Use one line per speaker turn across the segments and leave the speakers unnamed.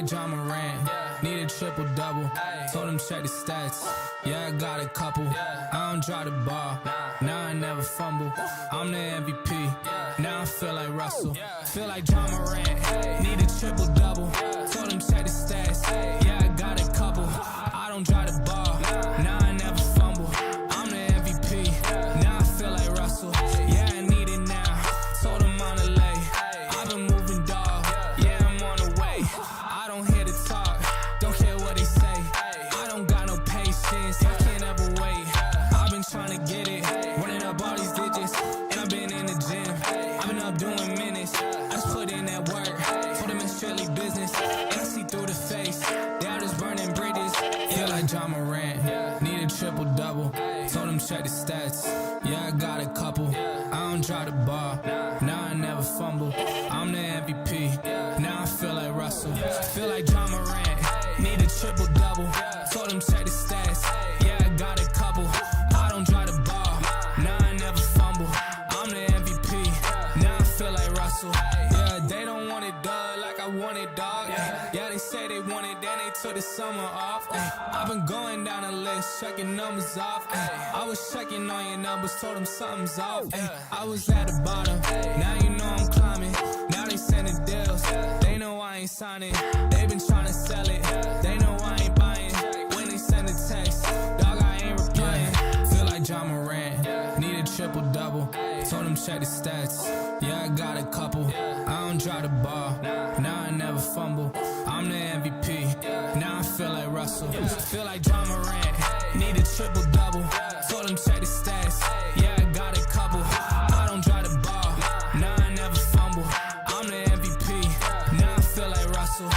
like John Morant. Need a triple-double. Told him check the stats. Yeah, I got a couple. I don't drop the ball. Now I never fumble. I'm the MVP. Now I feel like Russell. Feel like John Morant. Need a triple-double. Told him check the stats. Yeah, I got a couple. I don't drop the ball. Now I never fumble. I'm the MVP. Now I feel like Russell. Yeah, I need it now. Told him on the lay. I've been moving, dog. Yeah, I'm on the way. I don't hear the talk. Don't care what they say. I don't got no patience. I can't ever wait. I've been trying to get it. Running up all these digits. And I've been in the gym. I've been up doing minutes. I just put in that work. Told them it's strictly business. And I see through the face. They all just burning bridges. Feel like John Morant. Need a triple-double. Told him check the stats. Yeah, I got a couple. I don't drop the ball. Now I never fumble. I'm the MVP. Now I feel like Russell. Feel like John Morant. Need a triple-double. Told him check the stats. Yeah, I got a couple. I don't drop the ball. Now I never fumble. I'm the MVP. Now I feel like Russell. Yeah, they don't want it, dog, like I want it, dog. Yeah, they say they want it, then they took the summer off. I've been going down the list, checking numbers off. I was checking on your numbers, told them something's off. I was at the bottom, now you know I'm climbing. Now they sending deals, they know I ain't signing. They been trying to sell it, they know I ain't buying. When they send a text, dog, I ain't replying. Feel like John Morant, need a triple-double. Told him check the stats, yeah, I got a couple. I don't drop the ball, now I never fumble. I'm the MVP, now I feel like Russell. Feel like John Morant, need a triple-double. Told him check the stats, yeah, I got a couple. I don't drop the ball, now I never fumble. I'm the MVP, now I feel like Russell.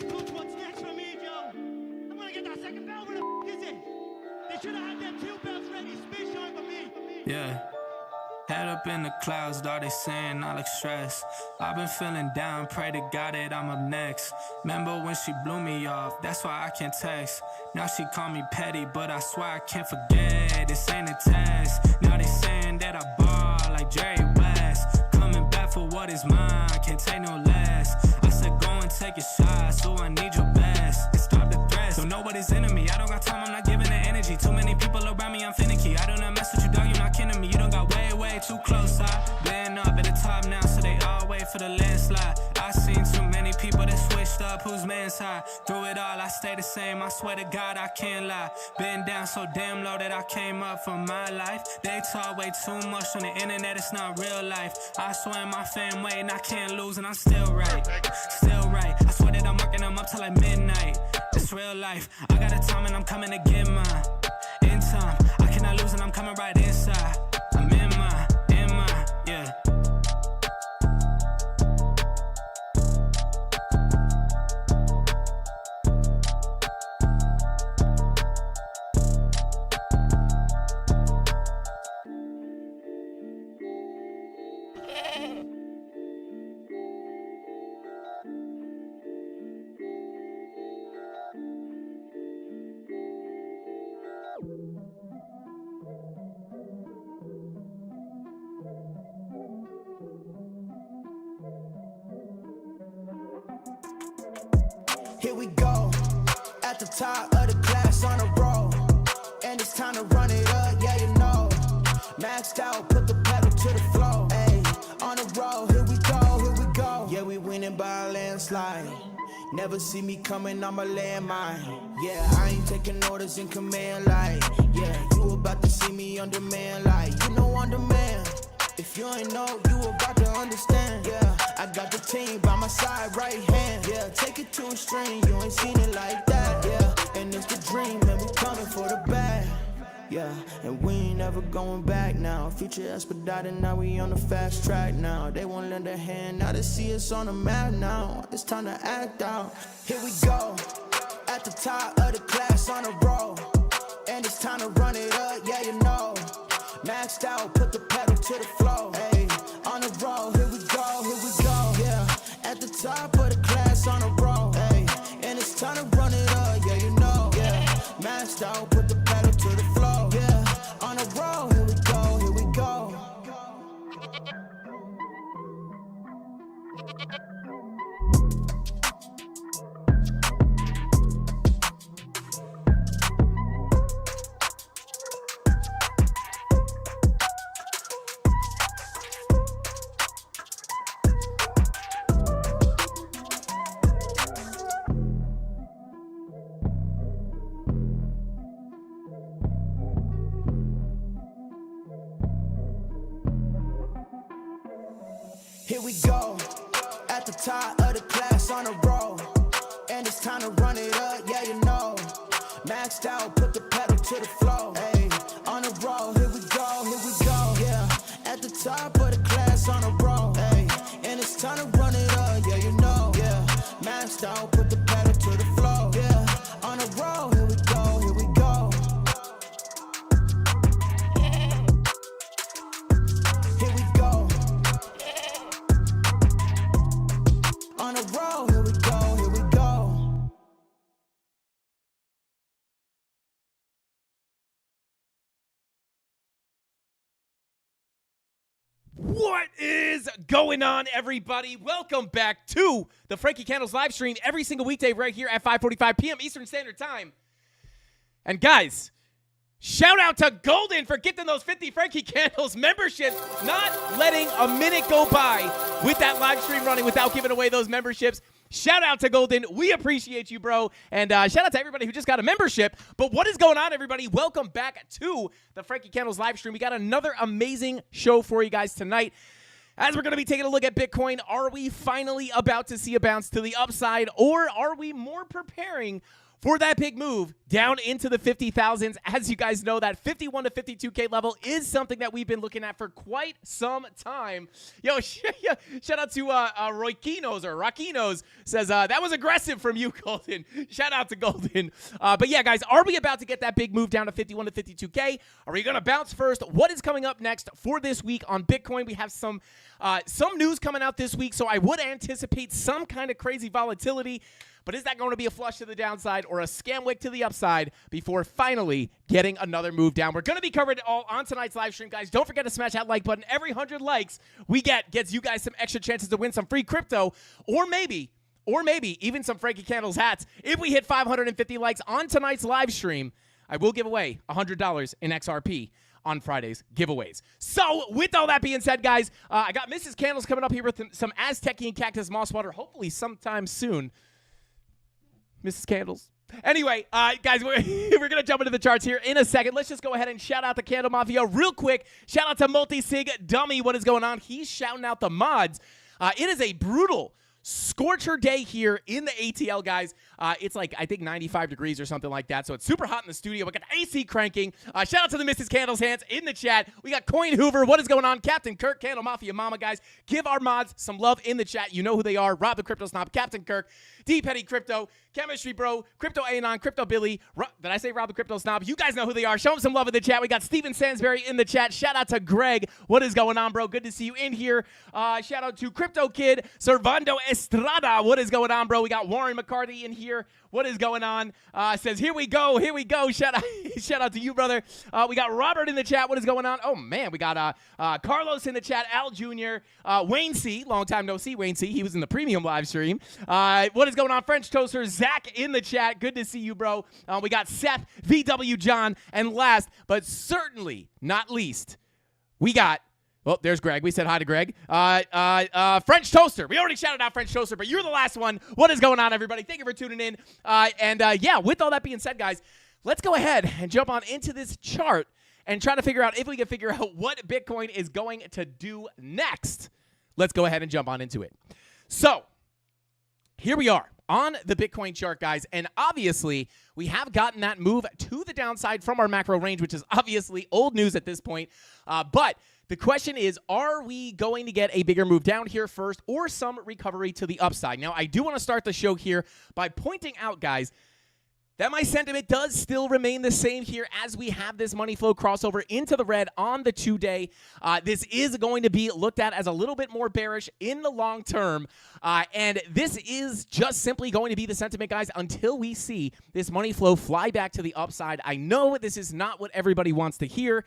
Look what's next for me, Joe. I'm gonna get that second bell. Where the f is it? They should have had them 2 bells ready. Space shine for me.
Yeah. Head up in the clouds, dog, they saying I look stressed. I've been feeling down, pray to God that I'm up next. Remember when she blew me off, that's why I can't text. Now she call me petty, but I swear I can't forget. This ain't a test. Now they saying that I ball like Jerry West. Coming back for what is mine, can't take no less. I said go and take a shot, so I need your best. And stop the threats, so nobody's into me. I don't got time, I'm not giving the energy. Too many people around me, I'm finicky. I do not mess with you, dog, you're not kidding me. You don't got way too close, been up at the top now, so they all wait for the landslide. I seen too many people that switched up, whose man's high. Through it all, I stay the same, I swear to God, I can't lie. Been down so damn low that I came up for my life. They talk way too much on the internet, it's not real life. I swear my fam waiting, I can't lose, and I'm still right. Still right, I swear that I'm working them up till like midnight. It's real life, I got a time and I'm coming to get mine. In time, I cannot lose and I'm coming right inside. I'm in my, yeah.
Here we go, at the top of the class on a roll. And it's time to run it up, yeah you know. Maxed out, put the pedal to the floor. Ayy, on the road, here we go. Yeah, we winning by a landslide. Never see me coming, I'm a landmine. Yeah, I ain't taking orders in command like. Yeah, you about to see me on demand like. You know on demand. If you ain't know, you about to understand. Yeah, I got the team by my side, right hand. Yeah, take it to a string, you ain't seen it like that. Yeah, and it's the dream, and we coming for the bag. Yeah, and we ain't never going back now. Future expedited, now we on the fast track now. They won't lend a hand, now they see us on the map now. It's time to act out. Here we go, at the top of the class on a roll. And it's time to run it up, yeah you know. Maxed out, put the pedal to the floor. Ayy, on the road, here we go, here we go. class on a roll, hey, and it's time to run it up, yeah, you know, yeah. Maxed out, put the pedal to the floor, yeah. On a roll, here we go, here we go. Here we go, at the top of the class on a roll, and it's time to run it up, yeah, you know. Maxed out, put the pedal to the floor, hey, on a roll, here we go, yeah. At the top of the class on a roll, hey, and it's time to run it up, yeah, you know, yeah. Maxed out, put the pedal to the floor, yeah. On a roll, here we go, here we go. Here we go. On a roll, here we go, here we go.
What is going on, everybody? Welcome back to the Frankie Candles live stream every single weekday right here at 5:45 p.m. Eastern Standard Time. And guys, shout out to Golden for getting those 50 Frankie Candles memberships, not letting a minute go by with that live stream running without giving away those memberships. Shout out to Golden. We appreciate you, bro. And shout out to everybody who just got a membership. But what is going on, everybody? Welcome back to the Frankie Candles live stream. We got another amazing show for you guys tonight. As we're going to be taking a look at Bitcoin, are we finally about to see a bounce to the upside, or are we more preparing for that big move down into the 50,000s? As you guys know, that 51 to 52K level is something that we've been looking at for quite some time. Yo, shout out to Rockinos says, that was aggressive from you, Golden. Shout out to Golden. But yeah, guys, are we about to get that big move down to 51 to 52K? Are we going to bounce first? What is coming up next for this week on Bitcoin? We have some news coming out this week, so I would anticipate some kind of crazy volatility. But is that going to be a flush to the downside or a scam wick to the upside before finally getting another move down? We're going to be covering it all on tonight's live stream, guys. Don't forget to smash that like button. Every 100 likes we get gets you guys some extra chances to win some free crypto, or maybe even some Frankie Candles hats. If we hit 550 likes on tonight's live stream, I will give away $100 in XRP on Friday's giveaways. So with all that being said, guys, I got Mrs. Candles coming up here with some Aztecian cactus moss water, hopefully sometime soon. Mrs. Candles. Anyway, guys, we're going to jump into the charts here in a second. Let's just go ahead and shout out the CandleMafia real quick. Shout out to Multisig Dummy. What is going on? He's shouting out the mods. It is a brutal scorcher day here in the ATL, guys. It's like, I think 95 degrees or something like that, so it's super hot in the studio. We got the AC cranking. Shout out to the Mrs. Candles hands in the chat. We got Coin Hoover. What is going on? Captain Kirk, CandleMafia Mama, guys. Give our mods some love in the chat. You know who they are. Rob the Crypto Snob, Captain Kirk, D Petty Crypto, Chemistry Bro, Crypto Anon, Crypto Billy. Did I say Rob the Crypto Snob? You guys know who they are. Show them some love in the chat. We got Steven Sansbury in the chat. Shout out to Greg. What is going on, bro? Good to see you in here. Shout out to Crypto Kid, Servando Estrada. What is going on, bro? We got Warren McCarthy in here. What is going on? Says, here we go. Shout out to you, brother. We got Robert in the chat. What is going on? Oh, man. We got Carlos in the chat. Al Jr. Wayne C. Long time no see, Wayne C. He was in the premium live stream. What is going on? French Toaster. Zach in the chat. Good to see you, bro. We got Seth, VW John. And last, but certainly not least, we got... Well, there's Greg. We said hi to Greg. French Toaster. We already shouted out French Toaster, but you're the last one. What is going on, everybody? Thank you for tuning in. Yeah, with all that being said, guys, let's go ahead and jump on into this chart and try to figure out if we can figure out what Bitcoin is going to do next. Let's go ahead and jump on into it. So here we are on the Bitcoin chart, guys, and obviously we have gotten that move to the downside from our macro range, which is obviously old news at this point, but the question is, are we going to get a bigger move down here first or some recovery to the upside? Now, I do want to start the show here by pointing out, guys, that my sentiment does still remain the same here as we have this money flow crossover into the red on the 2-day. This is going to be looked at as a little bit more bearish in the long term. And this is just simply going to be the sentiment, guys, until we see this money flow fly back to the upside. I know this is not what everybody wants to hear.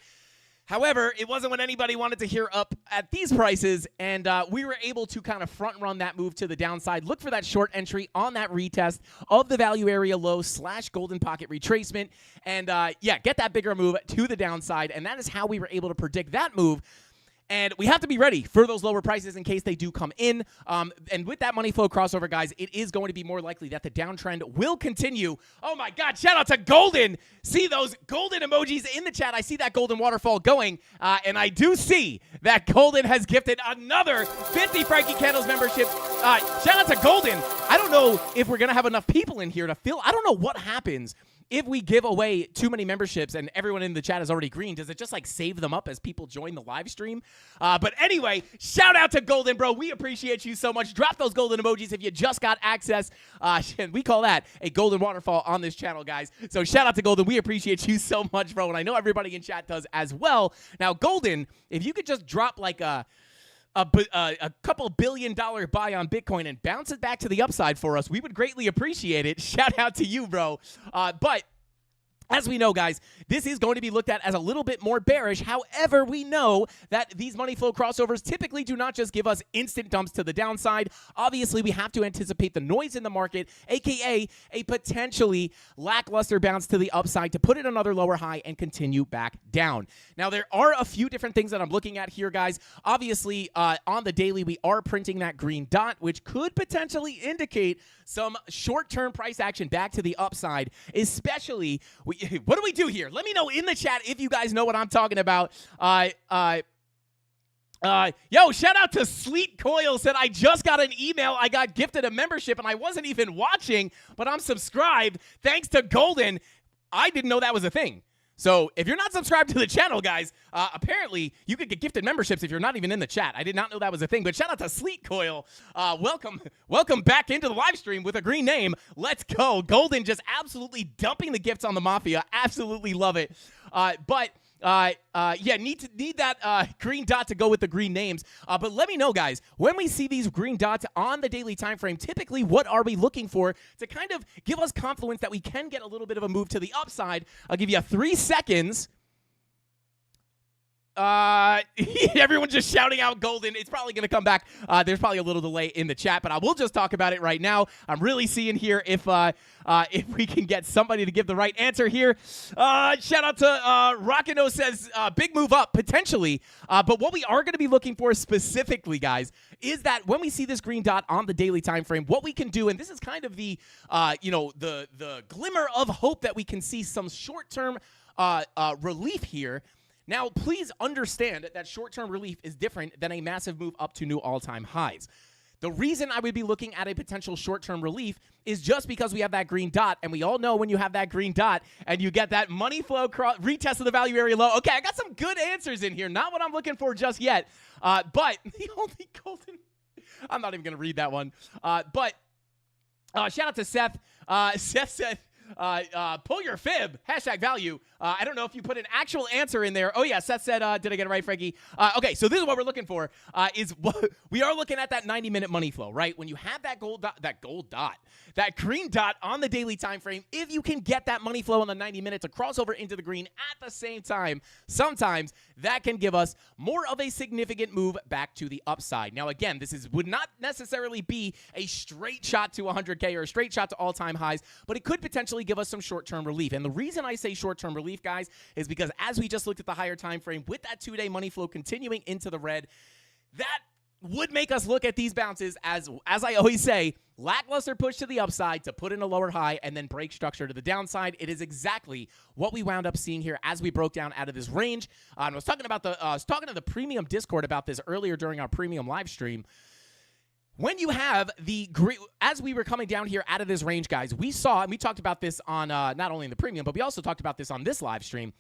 However, it wasn't what anybody wanted to hear up at these prices, and we were able to kind of front-run that move to the downside. Look for that short entry on that retest of the value area low / golden pocket retracement, and yeah, get that bigger move to the downside, and that is how we were able to predict that move. And we have to be ready for those lower prices in case they do come in. And with that money flow crossover, guys, it is going to be more likely that the downtrend will continue. Oh, my God. Shout out to Golden. See those golden emojis in the chat. I see that golden waterfall going. And I do see that Golden has gifted another 50 Frankie Candles membership. Shout out to Golden. I don't know if we're going to have enough people in here to fill. I don't know what happens if we give away too many memberships and everyone in the chat is already green. Does it just like save them up as people join the live stream? But anyway, shout out to Golden, bro. We appreciate you so much. Drop those golden emojis if you just got access. We call that a golden waterfall on this channel, guys. So shout out to Golden. We appreciate you so much, bro. And I know everybody in chat does as well. Now, Golden, if you could just drop like a couple $1 billion buy on Bitcoin and bounce it back to the upside for us, we would greatly appreciate it. Shout out to you, bro. But as we know, guys, this is going to be looked at as a little bit more bearish. However, we know that these money flow crossovers typically do not just give us instant dumps to the downside. Obviously, we have to anticipate the noise in the market, aka a potentially lackluster bounce to the upside to put it another lower high and continue back down. Now, there are a few different things that I'm looking at here, guys. Obviously, on the daily, we are printing that green dot, which could potentially indicate some short-term price action back to the upside, especially what do we do here? Let me know in the chat if you guys know what I'm talking about. Yo, shout out to Sleet Coil, said, I just got an email. I got gifted a membership, and I wasn't even watching, but I'm subscribed. Thanks to Golden. I didn't know that was a thing. So if you're not subscribed to the channel, guys, apparently you could get gifted memberships if you're not even in the chat. I did not know that was a thing, but shout out to Sleet Coil. Welcome back into the live stream with a green name. Let's go. Golden just absolutely dumping the gifts on the Mafia. Absolutely love it. Yeah, need that green dot to go with the green names. But let me know, guys, when we see these green dots on the daily time frame, typically what are we looking for to kind of give us confidence that we can get a little bit of a move to the upside? I'll give you 3 seconds. Everyone's just shouting out Golden. It's probably going to come back. There's probably a little delay in the chat, but I will just talk about it right now. I'm really seeing here if we can get somebody to give the right answer here. Shout out to Rockino says big move up potentially. But what we are going to be looking for specifically, guys, is that when we see this green dot on the daily time frame, what we can do, and this is kind of the the glimmer of hope that we can see some short-term relief here. Now, please understand that short-term relief is different than a massive move up to new all-time highs. The reason I would be looking at a potential short-term relief is just because we have that green dot, and we all know when you have that green dot and you get that money flow retest of the value area low. Okay, I got some good answers in here. Not what I'm looking for just yet, but the only golden... I'm not even going to read that one. But shout out to Seth. Seth said... pull your fib, #value. I don't know if you put an actual answer in there. Oh, yeah, Seth said, did I get it right, Frankie? Okay, so this is what we're looking for, we are looking at that 90-minute money flow, right? When you have that that green dot on the daily time frame, if you can get that money flow on the 90 minutes to cross over into the green at the same time, sometimes that can give us more of a significant move back to the upside. Now, again, would not necessarily be a straight shot to 100K or a straight shot to all-time highs, but it could potentially give us some short-term relief. And the reason I say short-term relief, guys, is because as we just looked at the higher time frame with that 2-day money flow continuing into the red, that would make us look at these bounces as I always say, lackluster push to the upside to put in a lower high and then break structure to the downside. It is exactly what we wound up seeing here as we broke down out of this range. I was talking to the premium Discord about this earlier during our premium live stream. When you have as we were coming down here out of this range, guys, we saw, and we talked about this on not only in the premium, but we also talked about this on this live stream.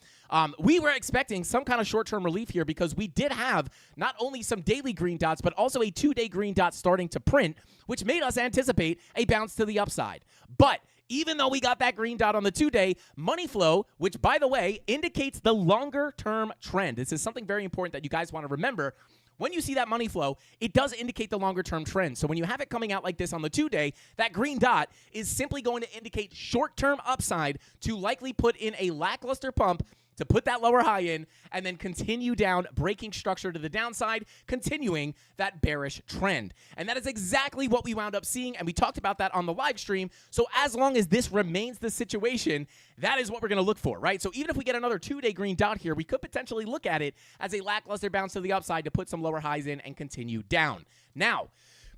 We were expecting some kind of short-term relief here because we did have not only some daily green dots, but also a 2-day green dot starting to print, which made us anticipate a bounce to the upside. But even though we got that green dot on the 2-day, money flow, which, by the way, indicates the longer-term trend. This is something very important that you guys want to remember. When you see that money flow, it does indicate the longer-term trend. So when you have it coming out like this on the 2-day, that green dot is simply going to indicate short-term upside to likely put in a lackluster pump to put that lower high in and then continue down, breaking structure to the downside, continuing that bearish trend. And that is exactly what we wound up seeing, and we talked about that on the live stream. So as long as this remains the situation, that is what we're going to look for, right? So even if we get another 2-day green dot here, we could potentially look at it as a lackluster bounce to the upside to put some lower highs in and continue down. Now,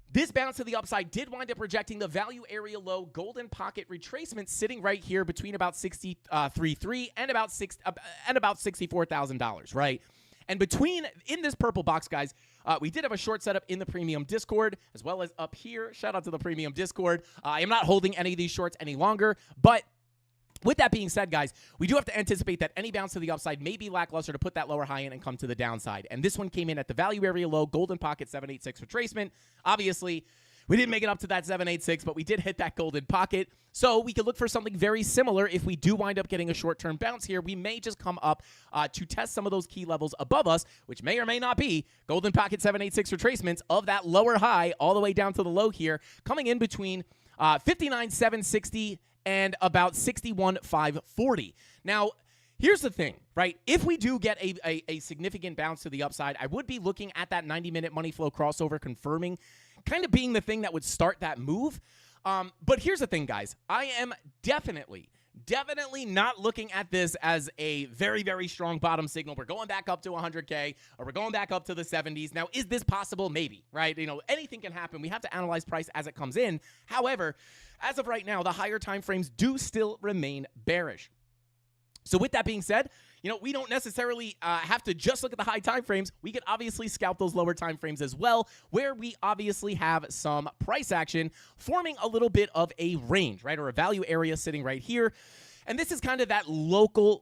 this bounce to the upside did wind up rejecting the value area low golden pocket retracement sitting right here between about $63,300 and about $64,000, right? And in this purple box, guys, we did have a short setup in the premium Discord as well as up here. Shout out to the premium Discord. I am not holding any of these shorts any longer, but with that being said, guys, we do have to anticipate that any bounce to the upside may be lackluster to put that lower high in and come to the downside. And this one came in at the value area low, golden pocket 786 retracement. Obviously, we didn't make it up to that 786, but we did hit that golden pocket. So we could look for something very similar. If we do wind up getting a short-term bounce here, we may just come up to test some of those key levels above us, which may or may not be golden pocket 786 retracements of that lower high all the way down to the low here, coming in between 59,760 and about 61,540. Now, here's the thing, right? If we do get a significant bounce to the upside, I would be looking at that 90-minute money flow crossover confirming, kind of being the thing that would start that move. But here's the thing, guys. I am definitely not looking at this as a very, very strong bottom signal. We're going back up to 100K or we're going back up to the 70s. Now, is this possible? Maybe, right? You know, anything can happen. We have to analyze price as it comes in. However, as of right now, the higher time frames do still remain bearish. So with that being said, you know, we don't necessarily have to just look at the high time frames. We can obviously scalp those lower time frames as well, where we obviously have some price action forming a little bit of a range, right, or a value area sitting right here. And this is kind of that local,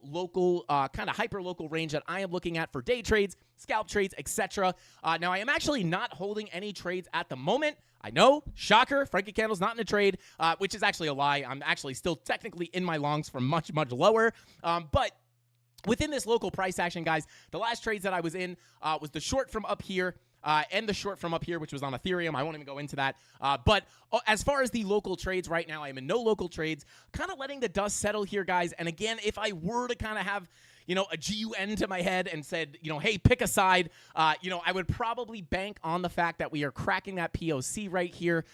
kind of hyper-local range that I am looking at for day trades, scalp trades, etc. Now, I am actually not holding any trades at the moment. I know, shocker, Frankie Candle's not in a trade, which is actually a lie. I'm actually still technically in my longs from much, much lower. But within this local price action, guys, the last trades that I was in was the short from up here, and the short from up here, which was on Ethereum. I won't even go into that. But as far as the local trades right now, I am in no local trades, kind of letting the dust settle here, guys. And again, if I were to kind of have, you know, a GUN to my head and said, you know, hey, pick a side, you know, I would probably bank on the fact that we are cracking that POC right here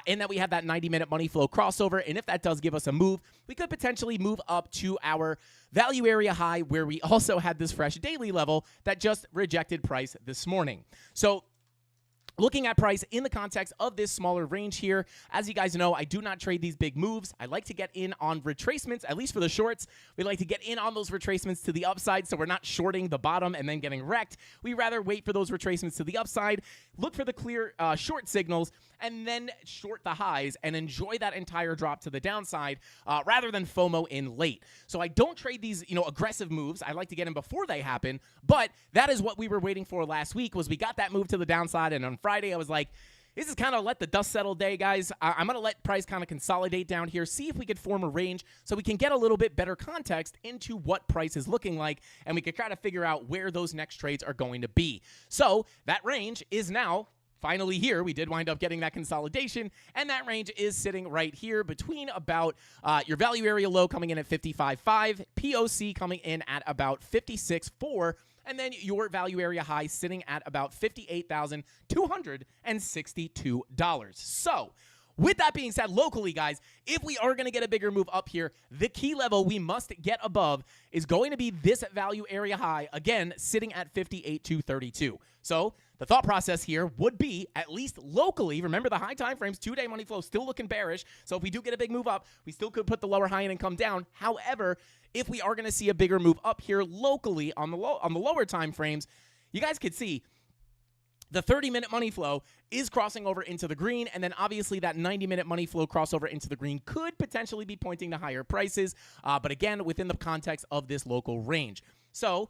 and that we have that 90-minute money flow crossover. And if that does give us a move, we could potentially move up to our value area high where we also had this fresh daily level that just rejected price this morning. So looking at price in the context of this smaller range here, as you guys know, I do not trade these big moves. I like to get in on retracements, at least for the shorts. We like to get in on those retracements to the upside so we're not shorting the bottom and then getting wrecked. We rather wait for those retracements to the upside, look for the clear short signals, and then short the highs and enjoy that entire drop to the downside rather than FOMO in late. So I don't trade these, you know, aggressive moves. I like to get in before they happen, but that is what we were waiting for last week was we got that move to the downside, and on Friday I was like, this is kind of let the dust settle day, guys. I'm going to let price kind of consolidate down here, see if we could form a range so we can get a little bit better context into what price is looking like, and we could try to figure out where those next trades are going to be. So that range is now finally here. We did wind up getting that consolidation, and that range is sitting right here between about your value area low coming in at 55.5, POC coming in at about 56.4, and then your value area high sitting at about $58,262. So with that being said, locally, guys, if we are going to get a bigger move up here, the key level we must get above is going to be this value area high, again, sitting at 58,232. So the thought process here would be, at least locally, remember the high time frames, 2-day money flow still looking bearish. So if we do get a big move up, we still could put the lower high in and come down. However, if we are going to see a bigger move up here locally on the lower time frames, you guys could see the 30-minute money flow is crossing over into the green, and then obviously that 90-minute money flow crossover into the green could potentially be pointing to higher prices, but again, within the context of this local range. So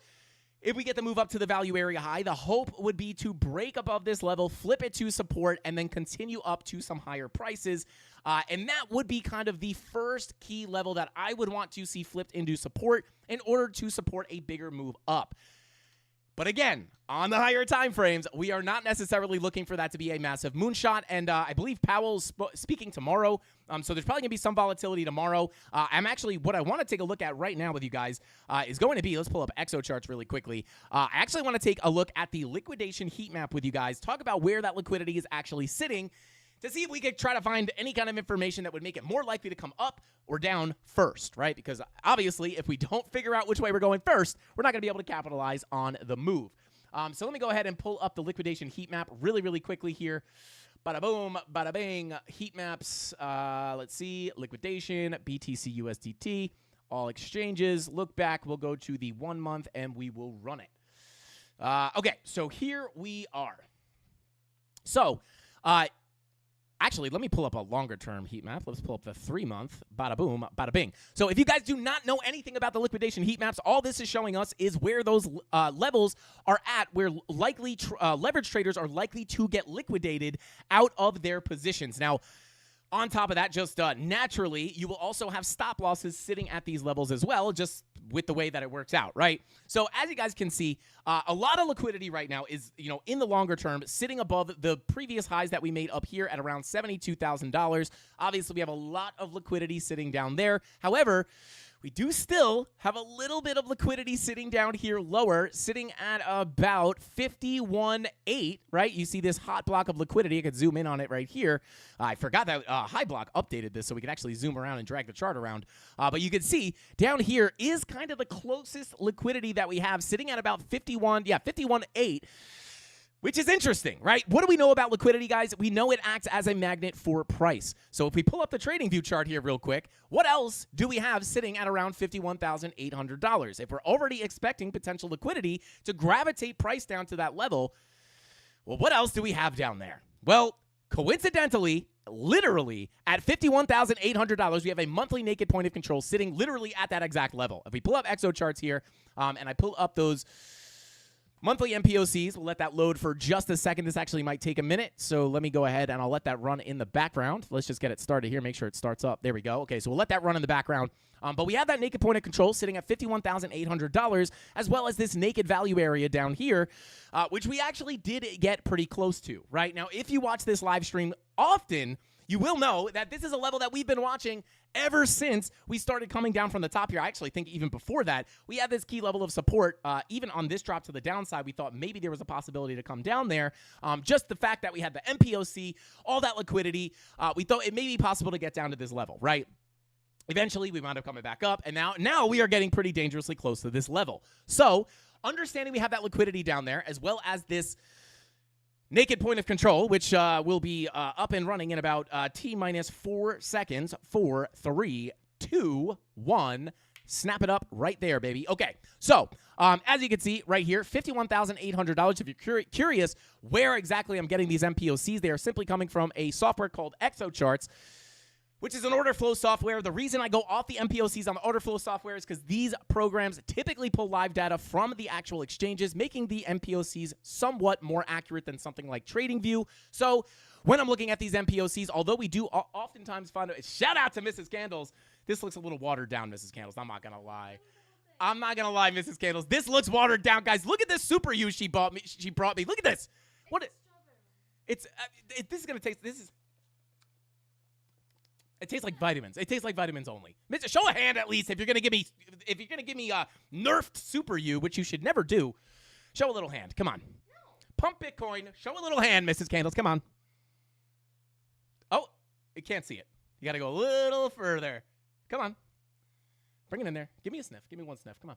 if we get the move up to the value area high, the hope would be to break above this level, flip it to support, and then continue up to some higher prices. And that would be kind of the first key level that I would want to see flipped into support in order to support a bigger move up. But again, on the higher time frames, we are not necessarily looking for that to be a massive moonshot. And I believe Powell's speaking tomorrow, so there's probably going to be some volatility tomorrow. What I want to take a look at right now with you guys is going to be, let's pull up exo charts really quickly. I actually want to take a look at the liquidation heat map with you guys, talk about where that liquidity is actually sitting, to see if we could try to find any kind of information that would make it more likely to come up or down first, right? Because obviously, if we don't figure out which way we're going first, we're not going to be able to capitalize on the move. So let me go ahead and pull up the liquidation heat map really, really quickly here. Bada boom, bada bang. Heat maps. Let's see. Liquidation, BTC USDT, all exchanges. Look back. We'll go to the 1 month and we will run it. Okay, so here we are. So, actually, let me pull up a longer-term heat map. Let's pull up the 3 month. Bada boom, bada bing. So if you guys do not know anything about the liquidation heat maps, all this is showing us is where those levels are at, where likely leverage traders are likely to get liquidated out of their positions. Now, on top of that, just naturally, you will also have stop losses sitting at these levels as well, just with the way that it works out, right? So as you guys can see, a lot of liquidity right now is, in the longer term, sitting above the previous highs that we made up here at around $72,000. Obviously, we have a lot of liquidity sitting down there. However, we do still have a little bit of liquidity sitting down here lower, sitting at about 51.8, right? You see this hot block of liquidity. I could zoom in on it right here. I forgot that high block updated this so we could actually zoom around and drag the chart around. But you can see down here is kind of the closest liquidity that we have, sitting at about 51.8. Which is interesting, right? What do we know about liquidity, guys? We know it acts as a magnet for price. So if we pull up the trading view chart here real quick, what else do we have sitting at around $51,800? If we're already expecting potential liquidity to gravitate price down to that level, well, what else do we have down there? Well, coincidentally, literally at $51,800, we have a monthly naked point of control sitting literally at that exact level. If we pull up exo charts here, and I pull up those monthly MPOCs, we'll let that load for just a second. This actually might take a minute, so let me go ahead and I'll let that run in the background. Let's just get it started here, make sure it starts up. There we go. Okay, so we'll let that run in the background. But we have that naked point of control sitting at $51,800, as well as this naked value area down here, which we actually did get pretty close to, right? Now, if you watch this live stream often, you will know that this is a level that we've been watching ever since we started coming down from the top here. I actually think even before that, we had this key level of support. Even on this drop to the downside, we thought maybe there was a possibility to come down there. Just the fact that we had the MPOC, all that liquidity, we thought it may be possible to get down to this level, right? Eventually, we wound up coming back up, and now we are getting pretty dangerously close to this level. So, understanding we have that liquidity down there, as well as this naked point of control, which will be up and running in about T-minus 4 seconds. 4, 3, 2, 1. Snap it up right there, baby. Okay, so as you can see right here, $51,800. If you're curious where exactly I'm getting these MPOCs, they are simply coming from a software called Exo Charts, which is an order flow software. The reason I go off the MPOCs on the order flow software is because these programs typically pull live data from the actual exchanges, making the MPOCs somewhat more accurate than something like TradingView. So when I'm looking at these MPOCs, although we do oftentimes find a shout out to Mrs. Candles. This looks a little watered down, Mrs. Candles. I'm not going to lie. I'm not going to lie, Mrs. Candles. This looks watered down, guys. Look at this Super U she brought me. Look at this. This is going to taste, it tastes like vitamins. It tastes like vitamins only. Show a hand at least if you're gonna give me nerfed Super U, which you should never do. Show a little hand. Come on. No. Pump Bitcoin. Show a little hand, Mrs. Candles. Come on. Oh, you can't see it. You gotta go a little further. Come on. Bring it in there. Give me a sniff. Give me one sniff. Come on.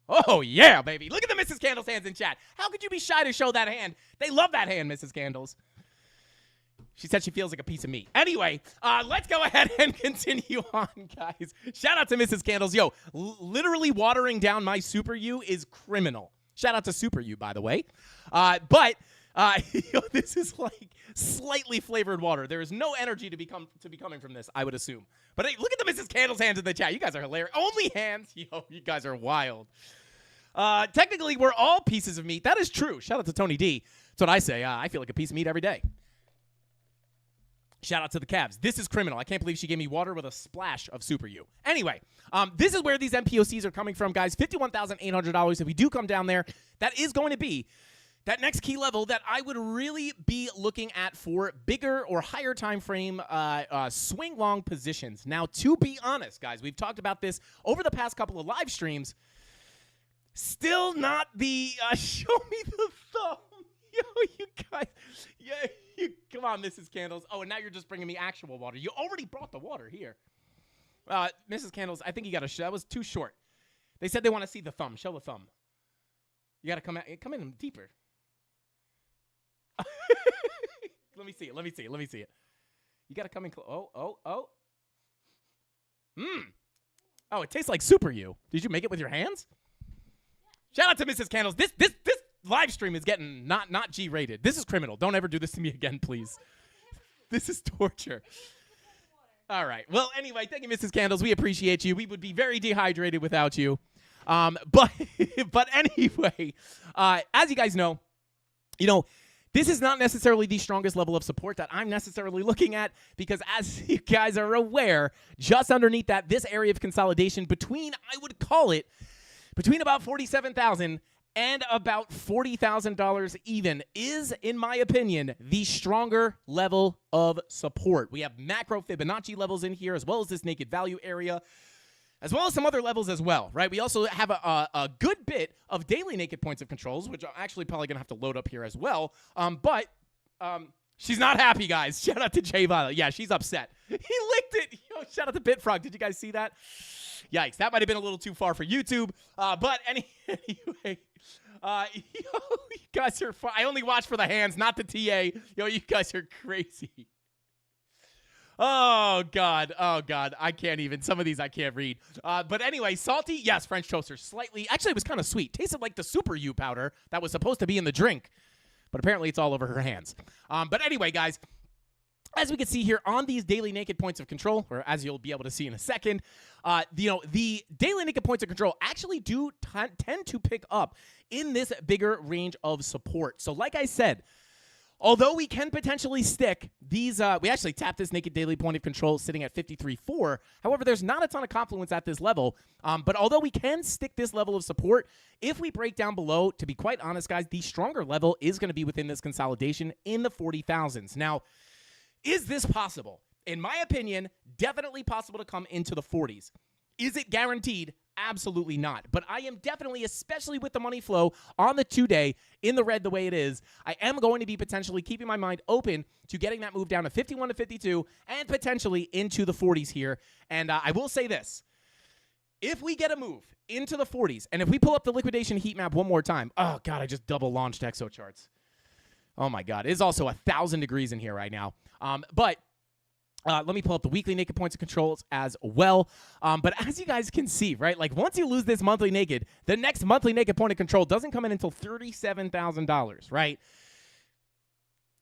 Oh yeah, baby. Look at the Mrs. Candles hands in chat. How could you be shy to show that hand? They love that hand, Mrs. Candles. She said she feels like a piece of meat. Anyway, let's go ahead and continue on, guys. Shout out to Mrs. Candles. Yo, literally watering down my Super U is criminal. Shout out to Super U, by the way. This is like slightly flavored water. There is no energy to be coming from this, I would assume. But hey, look at the Mrs. Candles hands in the chat. You guys are hilarious. Only hands. Yo, you guys are wild. Technically, we're all pieces of meat. That is true. Shout out to Tony D. That's what I say. I feel like a piece of meat every day. Shout out to the Cavs. This is criminal. I can't believe she gave me water with a splash of Super U. Anyway, this is where these MPOCs are coming from, guys. $51,800. If we do come down there, that is going to be that next key level that I would really be looking at for bigger or higher time frame swing long positions. Now, to be honest, guys, we've talked about this over the past couple of live streams. Still not the show me the thumb. Yo, you guys. Yeah, come on, Mrs. Candles. Oh, and now you're just bringing me actual water. You already brought the water here. Mrs. Candles, I think you got to show. That was too short. They said they want to see the thumb. Show the thumb. You got to come in deeper. Let me see it. You got to come in close. Oh. Oh, it tastes like Super U. Did you make it with your hands? Shout out to Mrs. Candles. This live stream is getting not G-rated. This is criminal. Don't ever do this to me again, please. This is torture. All right. Well, anyway, thank you, Mrs. Candles. We appreciate you. We would be very dehydrated without you. But anyway, as you guys know, this is not necessarily the strongest level of support that I'm necessarily looking at because as you guys are aware, just underneath that, this area of consolidation between, I would call it, between about $47,000 and about $40,000 even is, in my opinion, the stronger level of support. We have macro Fibonacci levels in here as well as this naked value area, as well as some other levels as well, right? We also have a good bit of daily naked points of controls, which I'm actually probably going to have to load up here as well. But she's not happy, guys. Shout out to Jay Violet. Yeah, she's upset. He licked it. Yo, shout out to Bitfrog. Did you guys see that? Yikes, that might have been a little too far for YouTube. But anyway, you guys are fun. I only watch for the hands, not the TA. Yo, you guys are crazy. Oh, God. I can't even. Some of these I can't read. But anyway, salty. Yes, French toaster. Slightly. Actually, it was kind of sweet. Tasted like the Super U powder that was supposed to be in the drink. But apparently it's all over her hands. But anyway, guys, as we can see here on these daily naked points of control, or as you'll be able to see in a second, the daily naked points of control actually do tend to pick up in this bigger range of support. So like I said, although we can potentially stick these, we actually tapped this naked daily point of control sitting at 53.4. However, there's not a ton of confluence at this level. But although we can stick this level of support, if we break down below, to be quite honest, guys, the stronger level is going to be within this consolidation in the 40,000s. Now, is this possible? In my opinion, definitely possible to come into the 40s. Is it guaranteed? Absolutely not. But I am definitely, especially with the money flow on the 2-day in the red the way it is, I am going to be potentially keeping my mind open to getting that move down to 51 to 52 and potentially into the 40s here. And I will say this. If we get a move into the 40s, and if we pull up the liquidation heat map one more time, oh, God, I just double launched ExoCharts. Oh, my God. It is also 1,000 degrees in here right now. But let me pull up the weekly naked points of controls as well. But as you guys can see, right, like once you lose this monthly naked, the next monthly naked point of control doesn't come in until $37,000, right?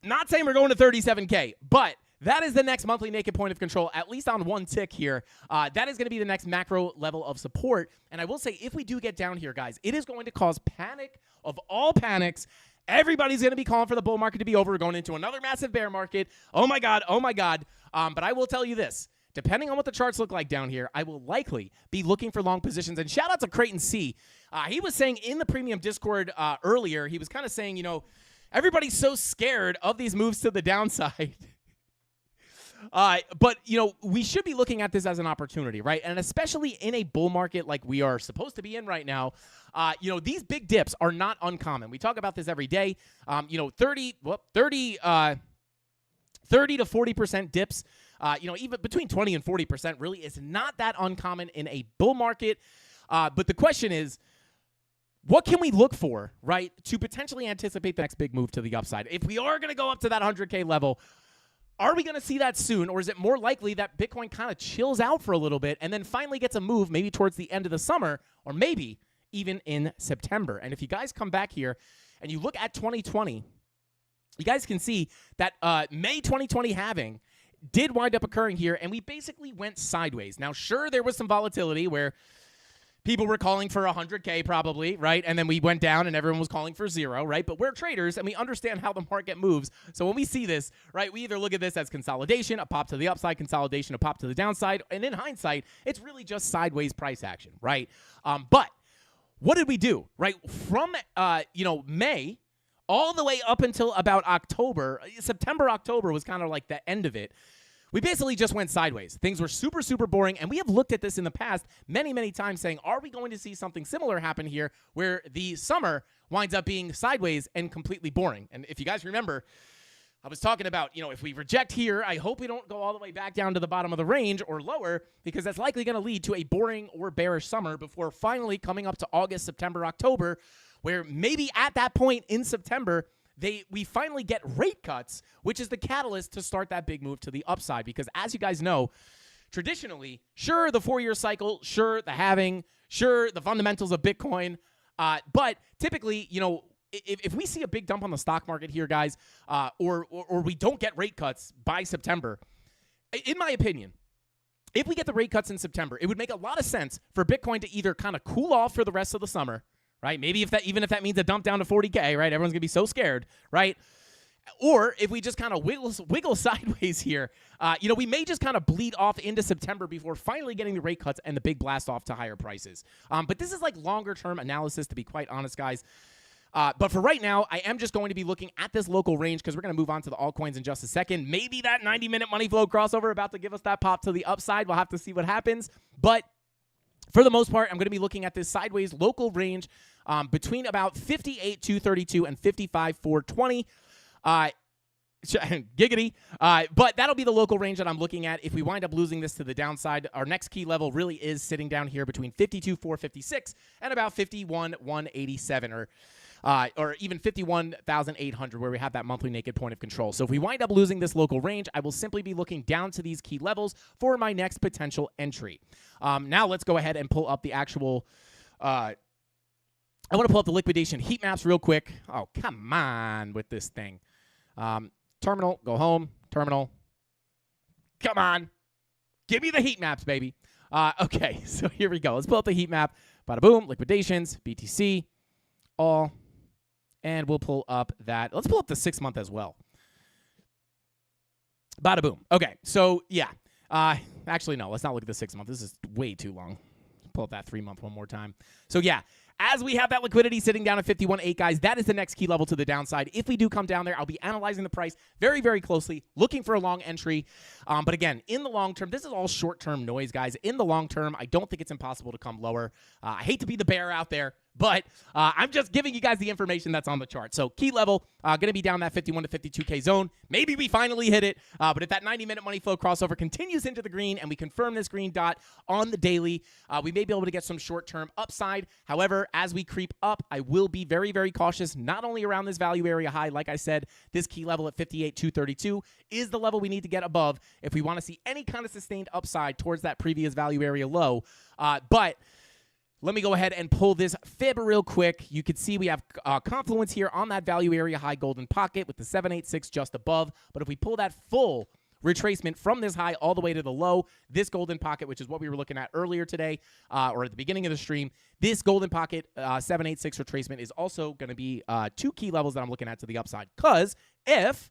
Not saying we're going to 37K, but that is the next monthly naked point of control, at least on one tick here. That is going to be the next macro level of support. And I will say, if we do get down here, guys, it is going to cause panic of all panics. Everybody's going to be calling for the bull market to be over, going into another massive bear market. Oh, my God. Oh, my God. But I will tell you this. Depending on what the charts look like down here, I will likely be looking for long positions. And shout out to Creighton C. He was saying in the premium Discord earlier, he was kind of saying, everybody's so scared of these moves to the downside. But, we should be looking at this as an opportunity, right? And especially in a bull market like we are supposed to be in right now, these big dips are not uncommon. We talk about this every day. 30 to 40% dips, even between 20 and 40% really is not that uncommon in a bull market. But the question is, what can we look for, right, to potentially anticipate the next big move to the upside? If we are going to go up to that 100K level, are we going to see that soon, or is it more likely that Bitcoin kind of chills out for a little bit and then finally gets a move maybe towards the end of the summer or maybe even in September? And if you guys come back here and you look at 2020, you guys can see that May 2020 halving did wind up occurring here, and we basically went sideways. Now, sure, there was some volatility where people were calling for 100K probably, right? And then we went down and everyone was calling for 0, right? But we're traders and we understand how the market moves. So when we see this, right, we either look at this as consolidation, a pop to the upside, consolidation, a pop to the downside. And in hindsight, it's really just sideways price action, right? But what did we do, right? From, May all the way up until about October, September, October was kind of like the end of it. We basically just went sideways. Things were super, super boring, and we have looked at this in the past many, many times saying, are we going to see something similar happen here where the summer winds up being sideways and completely boring? And if you guys remember, I was talking about, if we reject here, I hope we don't go all the way back down to the bottom of the range or lower, because that's likely going to lead to a boring or bearish summer before finally coming up to August, September, October, where maybe at that point in September, we finally get rate cuts, which is the catalyst to start that big move to the upside. Because as you guys know, traditionally, sure, the 4-year cycle, sure, the halving, sure, the fundamentals of Bitcoin, but typically, if we see a big dump on the stock market here, guys, or we don't get rate cuts by September, in my opinion, if we get the rate cuts in September, it would make a lot of sense for Bitcoin to either kind of cool off for the rest of the summer, right? Maybe if that means a dump down to 40K, right? Everyone's going to be so scared, right? Or if we just kind of wiggle sideways here, we may just kind of bleed off into September before finally getting the rate cuts and the big blast off to higher prices. But this is like longer-term analysis, to be quite honest, guys. But for right now, I am just going to be looking at this local range because we're going to move on to the altcoins in just a second. Maybe that 90-minute money flow crossover about to give us that pop to the upside. We'll have to see what happens. But for the most part, I'm going to be looking at this sideways local range between about 58,232 and 55,420. Giggity. But that'll be the local range that I'm looking at. If we wind up losing this to the downside, our next key level really is sitting down here between 52,456 and about 51,187, or even 51,800, where we have that monthly naked point of control. So if we wind up losing this local range, I will simply be looking down to these key levels for my next potential entry. Now let's go ahead and pull up the actual. I want to pull up the liquidation heat maps real quick. Oh, come on with this thing. Terminal, go home. Terminal. Come on. Give me the heat maps, baby. Okay, so here we go. Let's pull up the heat map. Bada boom, liquidations, BTC, all. And we'll pull up that. Let's pull up the 6-month as well. Bada boom. Okay, so yeah. Actually, no, let's not look at the 6-month. This is way too long. Pull up that 3-month one more time. So yeah. As we have that liquidity sitting down at 51.8, guys, that is the next key level to the downside. If we do come down there, I'll be analyzing the price very, very closely, looking for a long entry. But again, in the long term, this is all short-term noise, guys. In the long term, I don't think it's impossible to come lower. I hate to be the bear out there, but I'm just giving you guys the information that's on the chart. So key level, going to be down that 51 to 52K zone. Maybe we finally hit it, but if that 90-minute money flow crossover continues into the green and we confirm this green dot on the daily, we may be able to get some short-term upside. However, as we creep up, I will be very, very cautious, not only around this value area high. Like I said, this key level at 58,232 is the level we need to get above if we want to see any kind of sustained upside towards that previous value area low. But let me go ahead and pull this fib real quick. You can see we have confluence here on that value area high golden pocket with the 786 just above. But if we pull that full retracement from this high all the way to the low, this golden pocket, which is what we were looking at earlier today or at the beginning of the stream, this golden pocket 786 retracement is also going to be 2 key levels that I'm looking at to the upside. Because if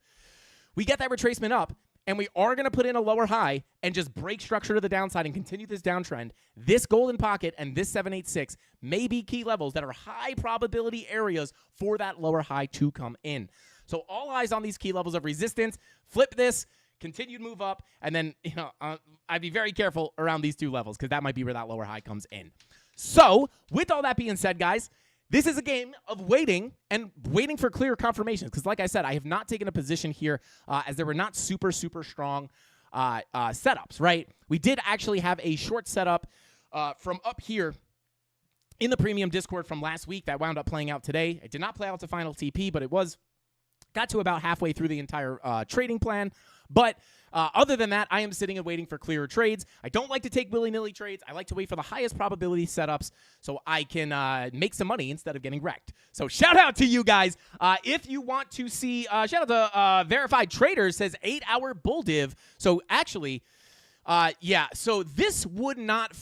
we get that retracement up, and we are going to put in a lower high and just break structure to the downside and continue this downtrend, this golden pocket and this 786 may be key levels that are high probability areas for that lower high to come in. So all eyes on these key levels of resistance. Flip this, continued move up, and then I'd be very careful around these 2 levels because that might be where that lower high comes in. So with all that being said, guys, this is a game of waiting for clear confirmations because, like I said, I have not taken a position here as there were not super, super strong setups, right? We did actually have a short setup from up here in the premium Discord from last week that wound up playing out today. It did not play out to final TP, but it got to about halfway through the entire trading plan. But other than that, I am sitting and waiting for clearer trades. I don't like to take willy-nilly trades. I like to wait for the highest probability setups so I can make some money instead of getting wrecked. So shout out to you guys. If you want to see, shout out to Verified Traders, says 8-hour bull div. So actually, yeah, so this would not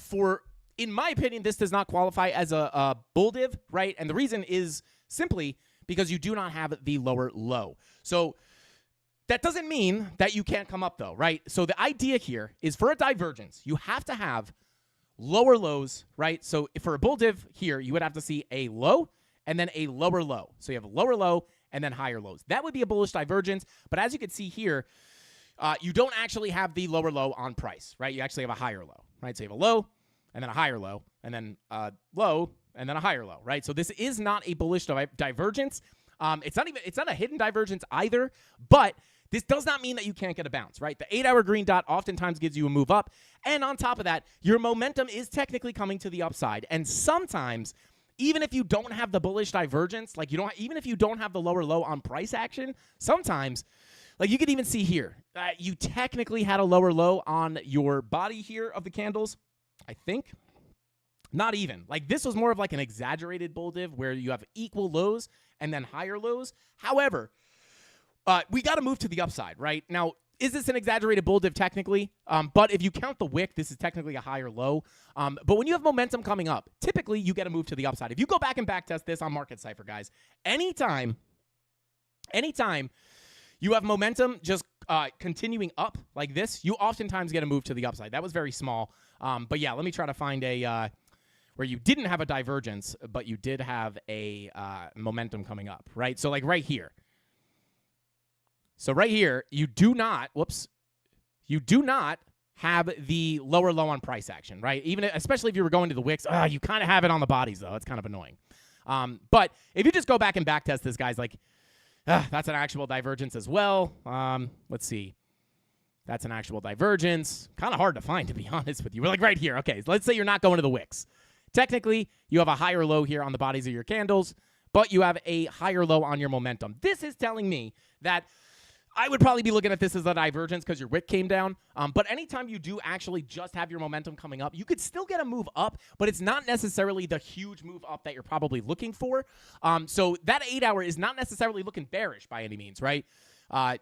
in my opinion, this does not qualify as a bull div, right? And the reason is simply because you do not have the lower low. So that doesn't mean that you can't come up, though, right? So the idea here is for a divergence, you have to have lower lows, right? So for a bull div here, you would have to see a low and then a lower low. So you have a lower low and then higher lows. That would be a bullish divergence. But as you can see here, you don't actually have the lower low on price, right? You actually have a higher low, right? So you have a low and then a higher low and then a low and then a higher low, right? So this is not a bullish divergence. It's not a hidden divergence either, but this does not mean that you can't get a bounce, right? The 8-hour green dot oftentimes gives you a move up. And on top of that, your momentum is technically coming to the upside. And sometimes, even if you don't have the bullish divergence, like even if you don't have the lower low on price action, sometimes, like you could even see here, you technically had a lower low on your body here of the candles, I think. Not even. Like this was more of like an exaggerated bull div where you have equal lows and then higher lows. However, we got to move to the upside, right? Now, is this an exaggerated bull div technically? But if you count the wick, this is technically a higher low. But when you have momentum coming up, typically you get a move to the upside. If you go back and backtest this on Market Cypher, guys, anytime you have momentum just continuing up like this, you oftentimes get a move to the upside. That was very small. But yeah, let me try to find a where you didn't have a divergence, but you did have a momentum coming up, right? So like right here. So right here, you do not have the lower low on price action, right? Especially if you were going to the wicks, you kind of have it on the bodies though. It's kind of annoying. But if you just go back and backtest this, guys, like that's an actual divergence as well. Let's see. That's an actual divergence. Kind of hard to find, to be honest with you. We're like right here. Okay, so let's say you're not going to the wicks. Technically, you have a higher low here on the bodies of your candles, but you have a higher low on your momentum. This is telling me that I would probably be looking at this as a divergence because your wick came down. But anytime you do actually just have your momentum coming up, you could still get a move up, but it's not necessarily the huge move up that you're probably looking for. So that 8-hour is not necessarily looking bearish by any means, right? Let's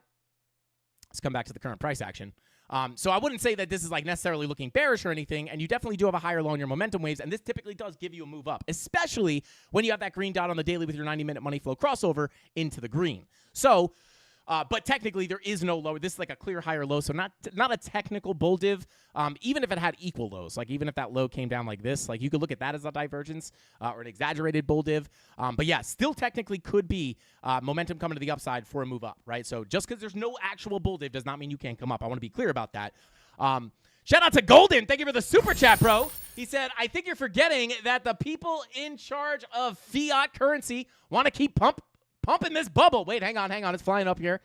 come back to the current price action. So I wouldn't say that this is like necessarily looking bearish or anything, and you definitely do have a higher low on your momentum waves, and this typically does give you a move up, especially when you have that green dot on the daily with your 90-minute money flow crossover into the green. So, but technically there is no lower. This is like a clear higher low, so not a technical bull div. Even if it had equal lows, like even if that low came down like this, like you could look at that as a divergence or an exaggerated bull div. But yeah, still technically could be momentum coming to the upside for a move up, right? So just because there's no actual bull div does not mean you can't come up. I want to be clear about that. Shout out to Golden. Thank you for the super chat, bro. He said, I think you're forgetting that the people in charge of fiat currency want to keep pumping this bubble. Wait, hang on. It's flying up here.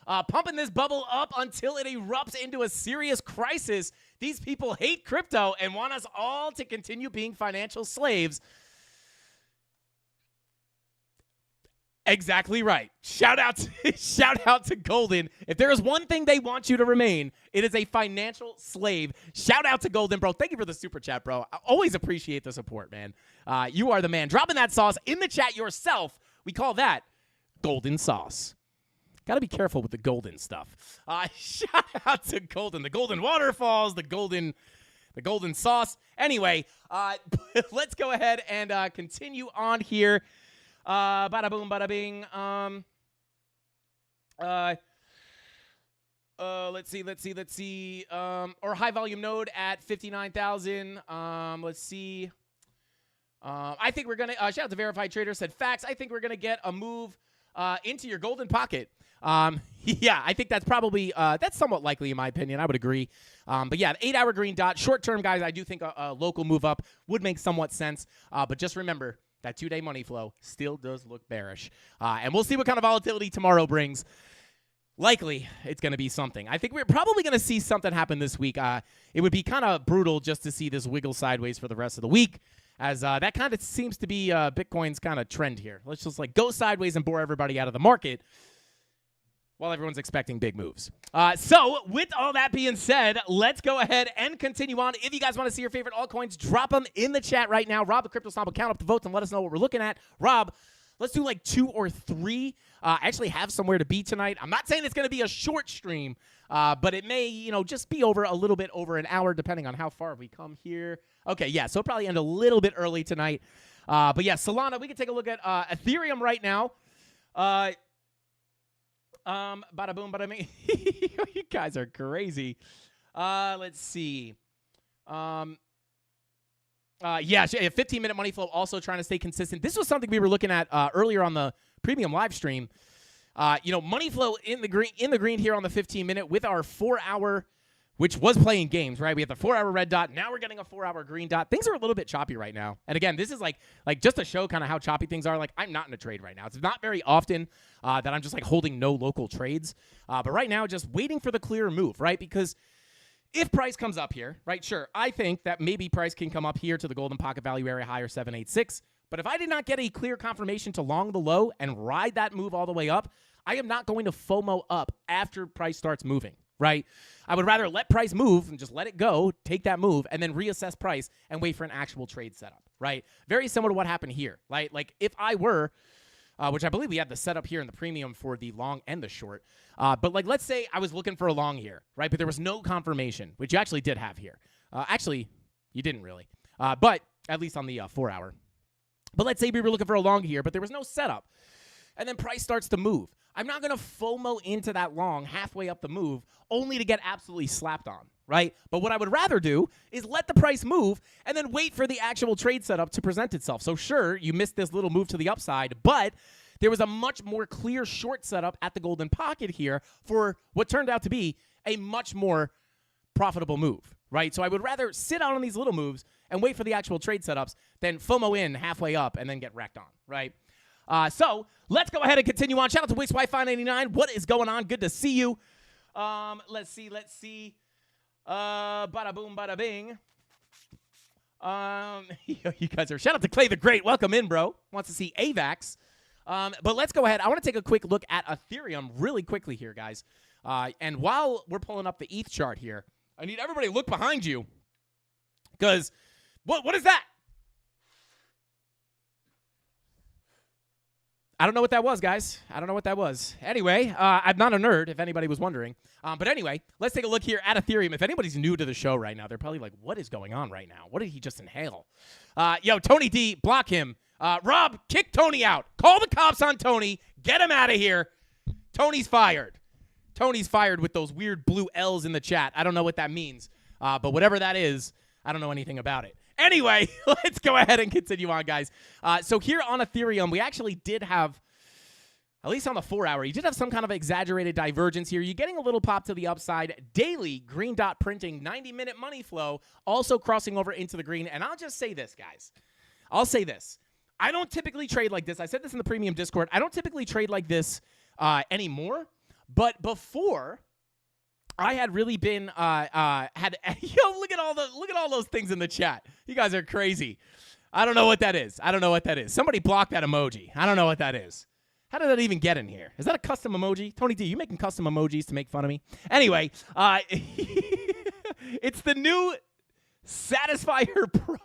Pumping this bubble up until it erupts into a serious crisis. These people hate crypto and want us all to continue being financial slaves. Exactly right. Shout out to Golden. If there is one thing they want you to remain, it is a financial slave. Shout out to Golden, bro. Thank you for the super chat, bro. I always appreciate the support, man. You are the man. Dropping that sauce in the chat yourself. We call that golden sauce. Got to be careful with the golden stuff. Shout out to Golden. The golden waterfalls, the golden sauce. Anyway, let's go ahead and continue on here. Bada boom, bada bing. Let's see. Or high volume node at 59,000. Let's see. I think we're gonna shout out to Verified Trader said facts. I think we're gonna get a move into your golden pocket. Yeah, I think that's probably that's somewhat likely in my opinion. I would agree. But yeah, the 8-hour green dot, short term, guys. I do think a local move up would make somewhat sense. But just remember that 2-day money flow still does look bearish. And we'll see what kind of volatility tomorrow brings. Likely, it's going to be something. I think we're probably going to see something happen this week. It would be kind of brutal just to see this wiggle sideways for the rest of the week, as that kind of seems to be Bitcoin's kind of trend here. Let's just like go sideways and bore everybody out of the market while everyone's expecting big moves. So with all that being said, let's go ahead and continue on. If you guys want to see your favorite altcoins, drop them in the chat right now. Rob, the Crypto Stomp, will count up the votes and let us know what we're looking at. Rob, Let's do like 2 or 3. I actually have somewhere to be tonight. I'm not saying it's going to be a short stream, but it may, just be over a little bit over an hour, depending on how far we come here. Okay, yeah, so it'll probably end a little bit early tonight. But yeah, Solana, we can take a look at Ethereum right now. Bada boom, bada bing. You guys are crazy. Let's see. Yeah, 15-minute money flow, also trying to stay consistent. This was something we were looking at earlier on the premium live stream. Money flow in the green here on the 15-minute with our 4-hour, which was playing games, right? We have the 4-hour red dot. Now we're getting a 4-hour green dot. Things are a little bit choppy right now. And again, this is like just to show kind of how choppy things are. Like, I'm not in a trade right now. It's not very often that I'm just like holding no local trades. But right now, just waiting for the clearer move, right? Because if price comes up here, right, sure, I think that maybe price can come up here to the golden pocket value area higher 786. But if I did not get a clear confirmation to long the low and ride that move all the way up, I am not going to FOMO up after price starts moving, right? I would rather let price move and just let it go, take that move, and then reassess price and wait for an actual trade setup, right? Very similar to what happened here, right? Like if I were, which I believe we had the setup here in the premium for the long and the short. But like, let's say I was looking for a long here, right? But there was no confirmation, which you actually did have here. Actually, you didn't really, but at least on the 4-hour. But let's say we were looking for a long here, but there was no setup. And then price starts to move. I'm not going to FOMO into that long halfway up the move only to get absolutely slapped on, right? But what I would rather do is let the price move and then wait for the actual trade setup to present itself. So sure, you missed this little move to the upside, but there was a much more clear short setup at the golden pocket here for what turned out to be a much more profitable move, right? So I would rather sit out on these little moves and wait for the actual trade setups than FOMO in halfway up and then get wrecked on, right? So let's go ahead and continue on. Shout out to WixWi599. What is going on? Good to see you. Let's see. Bada boom, bada bing. You guys are. Shout out to Clay the Great. Welcome in, bro. Wants to see AVAX. But let's go ahead. I want to take a quick look at Ethereum really quickly here, guys. And while we're pulling up the ETH chart here, I need everybody to look behind you because what is that? I don't know what that was, guys. I don't know what that was. Anyway, I'm not a nerd, if anybody was wondering. But anyway, let's take a look here at Ethereum. If anybody's new to the show right now, they're probably like, what is going on right now? What did he just inhale? Yo, Tony D, block him. Rob, kick Tony out. Call the cops on Tony. Get him out of here. Tony's fired. Tony's fired with those weird blue L's in the chat. I don't know what that means. But whatever that is, I don't know anything about it. Anyway, let's go ahead and continue on, guys. So here on Ethereum, we actually did have, at least on the 4-hour, you did have some kind of exaggerated divergence here. You're getting a little pop to the upside. Daily, green dot printing, 90-minute money flow, also crossing over into the green. And I'll just say this, guys. I'll say this. I don't typically trade like this. I said this in the premium Discord. I don't typically trade like this anymore. But before, I had really been look at all those things in the chat. You guys are crazy. I don't know what that is. Somebody block that emoji. I don't know what that is. How did that even get in here? Is that a custom emoji? Tony D, you making custom emojis to make fun of me? Anyway, it's the new Satisfier Pro.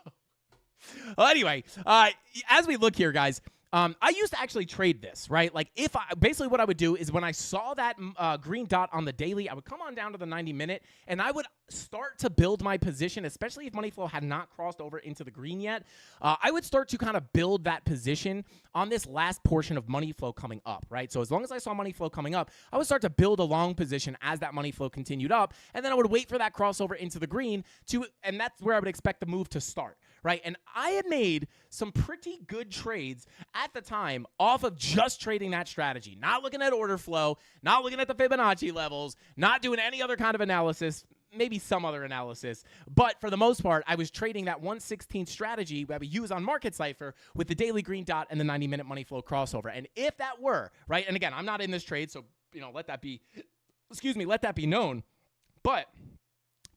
Well, anyway, as we look here, guys, I used to actually trade this, right? Like basically what I would do is when I saw that green dot on the daily, I would come on down to the 90-minute and I would start to build my position, especially if money flow had not crossed over into the green yet. I would start to kind of build that position on this last portion of money flow coming up, right? So as long as I saw money flow coming up, I would start to build a long position as that money flow continued up, and then I would wait for that crossover into the green and that's where I would expect the move to start, right? And I had made some pretty good trades at the time off of just trading that strategy, not looking at order flow, not looking at the Fibonacci levels, not doing any other kind of analysis, maybe some other analysis. But for the most part, I was trading that 1/16 strategy that we use on Market Cypher with the daily green dot and the 90-minute money flow crossover. And if that were, right, and again, I'm not in this trade, so, let that be known. But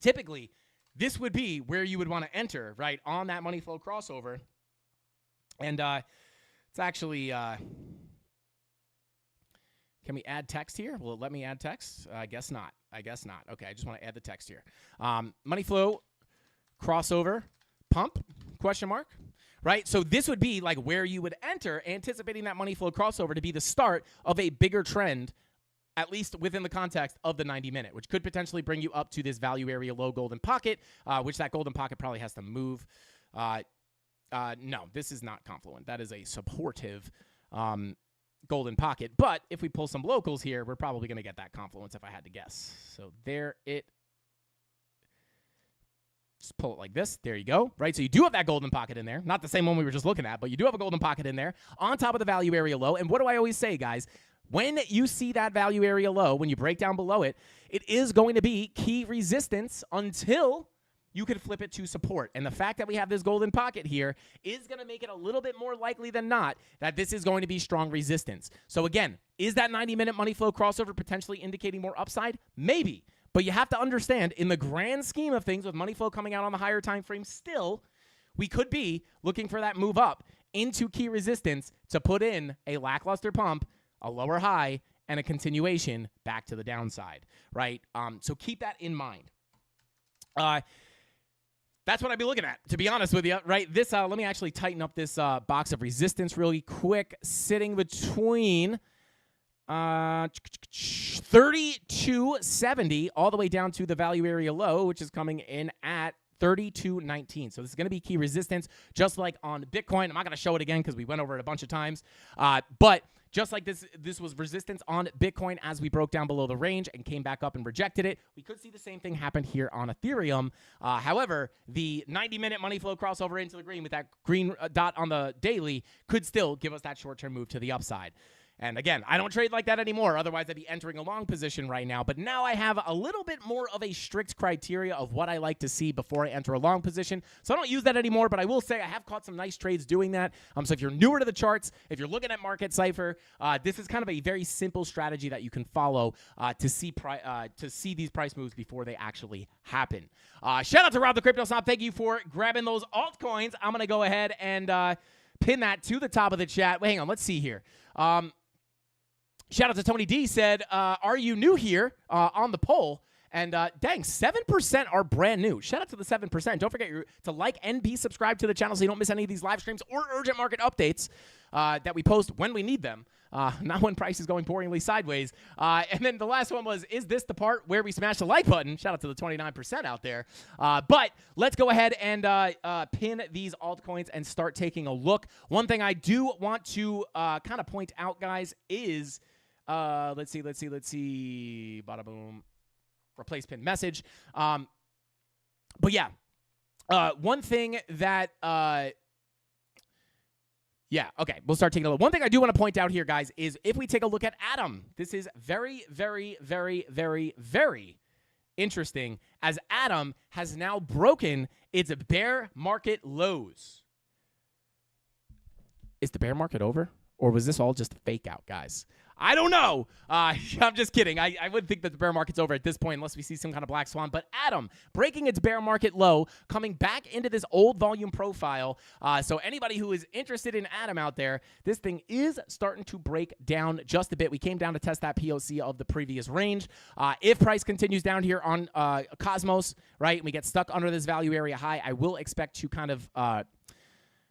typically, this would be where you would want to enter, right, on that money flow crossover. And it's actually, can we add text here? Will it let me add text? I guess not. Okay, I just want to add the text here. Money flow crossover pump, question mark, right? So this would be like where you would enter, anticipating that money flow crossover to be the start of a bigger trend, at least within the context of the 90-minute, which could potentially bring you up to this value area low golden pocket, which that golden pocket probably has to move. No, this is not confluent. That is a supportive golden pocket. But if we pull some locals here, we're probably going to get that confluence if I had to guess. So there it. Just pull it like this. There you go. Right? So you do have that golden pocket in there. Not the same one we were just looking at, but you do have a golden pocket in there on top of the value area low. And what do I always say, guys? When you see that value area low, when you break down below it, it is going to be key resistance until you can flip it to support. And the fact that we have this golden pocket here is going to make it a little bit more likely than not that this is going to be strong resistance. So again, is that 90-minute money flow crossover potentially indicating more upside? Maybe. But you have to understand, in the grand scheme of things, with money flow coming out on the higher time frame still, we could be looking for that move up into key resistance to put in a lackluster pump, a lower high, and a continuation back to the downside, right? So keep that in mind. That's what I'd be looking at, to be honest with you, right? This, let me actually tighten up this box of resistance really quick, sitting between 32.70 all the way down to the value area low, which is coming in at 32.19. So this is going to be key resistance, just like on Bitcoin. I'm not going to show it again because we went over it a bunch of times. But just like this was resistance on Bitcoin as we broke down below the range and came back up and rejected it. We could see the same thing happen here on Ethereum. However, the 90-minute money flow crossover into the green with that green dot on the daily could still give us that short-term move to the upside. And again, I don't trade like that anymore. Otherwise, I'd be entering a long position right now. But now I have a little bit more of a strict criteria of what I like to see before I enter a long position. So I don't use that anymore. But I will say I have caught some nice trades doing that. So if you're newer to the charts, if you're looking at Market Cypher, this is kind of a very simple strategy that you can follow to see these price moves before they actually happen. Shout out to Rob the Crypto Snob. Thank you for grabbing those altcoins. I'm going to go ahead and pin that to the top of the chat. Wait, hang on. Let's see here. Shout out to Tony D said, are you new here on the poll? And dang, 7% are brand new. Shout out to the 7%. Don't forget to like and be subscribed to the channel so you don't miss any of these live streams or urgent market updates that we post when we need them, not when price is going boringly sideways. And then the last one was, is this the part where we smash the like button? Shout out to the 29% out there. But let's go ahead and pin these altcoins and start taking a look. One thing I do want to kind of point out, guys, is let's see. Bada boom. Replace pin message. But yeah, one thing that, yeah, okay, we'll start taking a look. One thing I do want to point out here, guys, is if we take a look at Atom, this is very, very, very, very, very interesting, as Atom has now broken its bear market lows. Is the bear market over? Or was this all just a fake out, guys? I don't know. I'm just kidding. I wouldn't think that the bear market's over at this point unless we see some kind of black swan. But Atom breaking its bear market low, coming back into this old volume profile. So anybody who is interested in Atom out there, this thing is starting to break down just a bit. We came down to test that POC of the previous range. If price continues down here on Cosmos, right, and we get stuck under this value area high, I will expect to kind of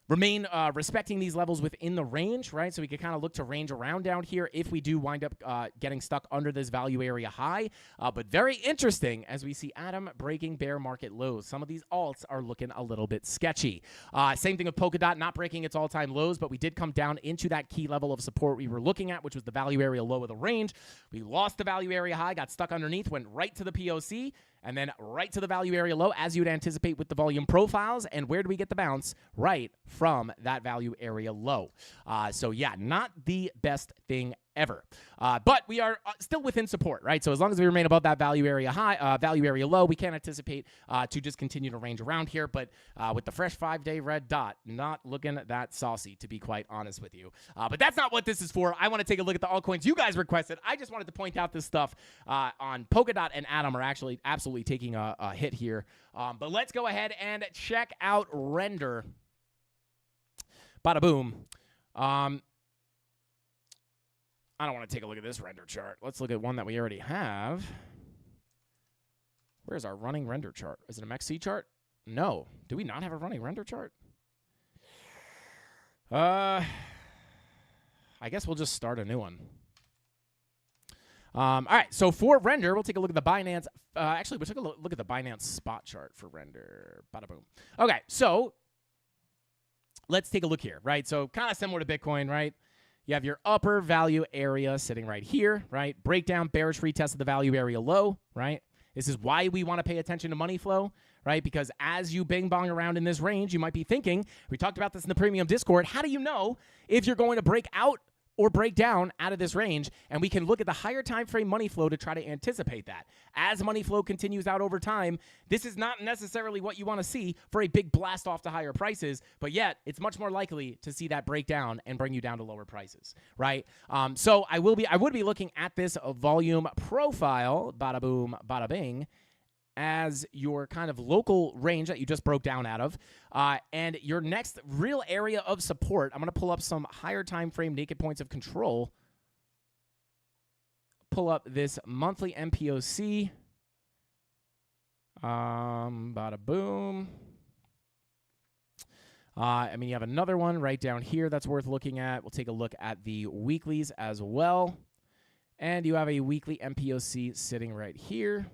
remain respecting these levels within the range, right? So we can kind of look to range around down here if we do wind up getting stuck under this value area high. But very interesting as we see Atom breaking bear market lows. Some of these alts are looking a little bit sketchy. Same thing with Polkadot not breaking its all-time lows, but we did come down into that key level of support we were looking at, which was the value area low of the range. We lost the value area high, got stuck underneath, went right to the POC, and then right to the value area low, as you would anticipate with the volume profiles. And where do we get the bounce? Right from that value area low. So yeah, not the best thing ever. But we are still within support, right? So as long as we remain above that value area high, value area low, we can anticipate to just continue to range around here. But with the fresh 5-day red dot, not looking that saucy, to be quite honest with you. But that's not what this is for. I want to take a look at the altcoins you guys requested. I just wanted to point out this stuff on Polkadot and Atom are actually absolutely taking a hit here. But let's go ahead and check out Render. Bada boom. I don't want to take a look at this render chart. Let's look at one that we already have. Where's our running render chart? Is it a XC chart? No. Do we not have a running render chart? I guess we'll just start a new one. All right, so for render, we'll take a look at the Binance. Actually, we'll take a look at the Binance spot chart for render. Bada boom. Okay, so let's take a look here, right? So kind of similar to Bitcoin, right? You have your upper value area sitting right here, right? Breakdown, bearish retest of the value area low, right? This is why we want to pay attention to money flow, right? Because as you bing bong around in this range, you might be thinking, we talked about this in the premium Discord, how do you know if you're going to break out or break down out of this range? And we can look at the higher time frame money flow to try to anticipate that. As money flow continues out over time, this is not necessarily what you want to see for a big blast off to higher prices, but yet it's much more likely to see that break down and bring you down to lower prices, right? So I would be looking at this volume profile, bada boom, bada bing, as your kind of local range that you just broke down out of. And your next real area of support, I'm going to pull up some higher time frame naked points of control. Pull up this monthly MPOC. Bada boom. You have another one right down here that's worth looking at. We'll take a look at the weeklies as well. And you have a weekly MPOC sitting right here.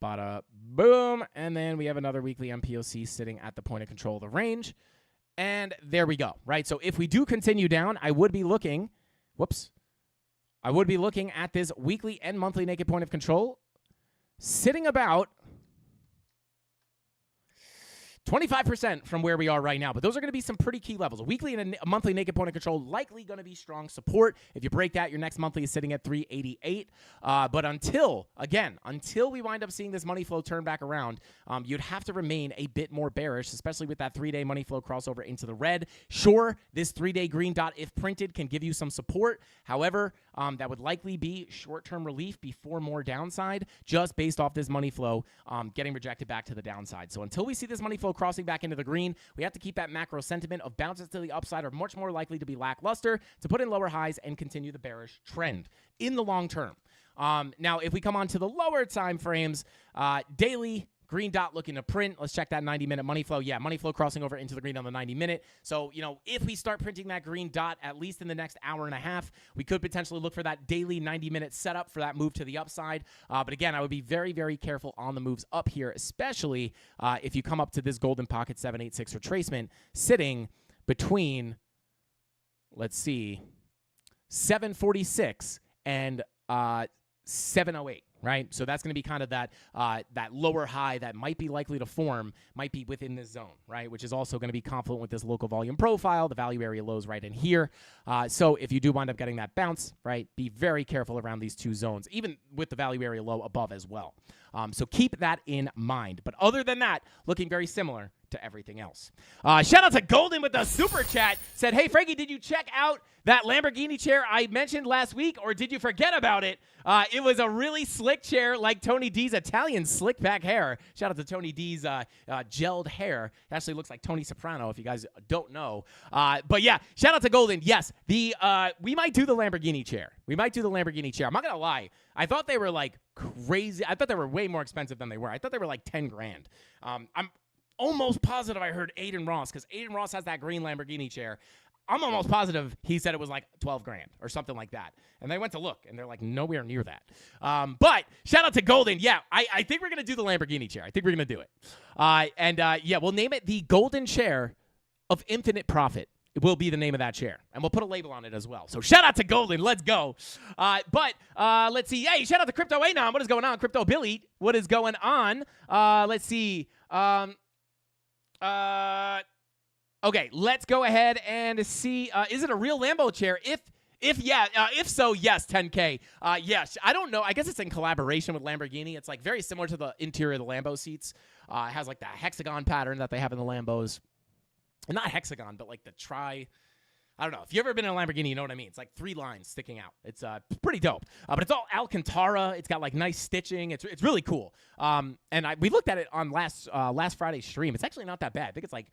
Bada boom. And then we have another weekly MPOC sitting at the point of control of the range. And there we go, right? So if we do continue down, I would be looking at this weekly and monthly naked point of control sitting about 25% from where we are right now. But those are going to be some pretty key levels. A weekly and a monthly naked point of control likely going to be strong support. If you break that, your next monthly is sitting at 388. But until we wind up seeing this money flow turn back around, you'd have to remain a bit more bearish, especially with that 3-day money flow crossover into the red. Sure, this 3-day green dot, if printed, can give you some support. However, that would likely be short-term relief before more downside, just based off this money flow getting rejected back to the downside. So until we see this money flow crossing back into the green, we have to keep that macro sentiment of bounces to the upside are much more likely to be lackluster, to put in lower highs and continue the bearish trend in the long term. Now, if we come on to the lower time frames, daily green dot looking to print. Let's check that 90-minute money flow. Yeah, money flow crossing over into the green on the 90-minute. So, if we start printing that green dot, at least in the next hour and a half, we could potentially look for that daily 90-minute setup for that move to the upside. But again, I would be very, very careful on the moves up here, especially if you come up to this golden pocket 786 retracement sitting between, let's see, 746 and 708. Right? So that's going to be kind of that lower high that might be likely to form, might be within this zone, right? Which is also going to be confluent with this local volume profile. The value area lows right in here. So if you do wind up getting that bounce, right, be very careful around these two zones, even with the value area low above as well. So keep that in mind. But other than that, looking very similar to everything else. Shout out to Golden with the super chat. Said, hey, Frankie, did you check out that Lamborghini chair I mentioned last week, or did you forget about it? It was a really slick chair like Tony D's Italian slick back hair. Shout out to Tony D's gelled hair. It actually looks like Tony Soprano, if you guys don't know. But yeah, shout out to Golden. Yes, we might do the Lamborghini chair. I'm not going to lie. I thought they were like crazy. I thought they were way more expensive than they were. I thought they were like 10 grand. I'm almost positive I heard Aiden Ross, because Aiden Ross has that green Lamborghini chair. I'm almost positive he said it was like 12 grand or something like that. And they went to look, and they're like nowhere near that. But shout out to Golden. Yeah, I think we're going to do the Lamborghini chair. I think we're going to do it. We'll name it the Golden Chair of Infinite Profit. It will be the name of that chair. And we'll put a label on it as well. So shout out to Golden. Let's go. Let's see. Hey, shout out to Crypto Anon. What is going on? Crypto Billy. What is going on? Let's see. Okay, let's go ahead and see. Is it a real Lambo chair? If so, yes, 10K. Yes, I don't know. I guess it's in collaboration with Lamborghini. It's like very similar to the interior of the Lambo seats. It has like that hexagon pattern that they have in the Lambos. Not hexagon, but like the I don't know. If you've ever been in a Lamborghini, you know what I mean. It's like 3 lines sticking out. It's pretty dope. But it's all Alcantara. It's got like nice stitching. It's really cool. We looked at it on last Friday's stream. It's actually not that bad. I think it's like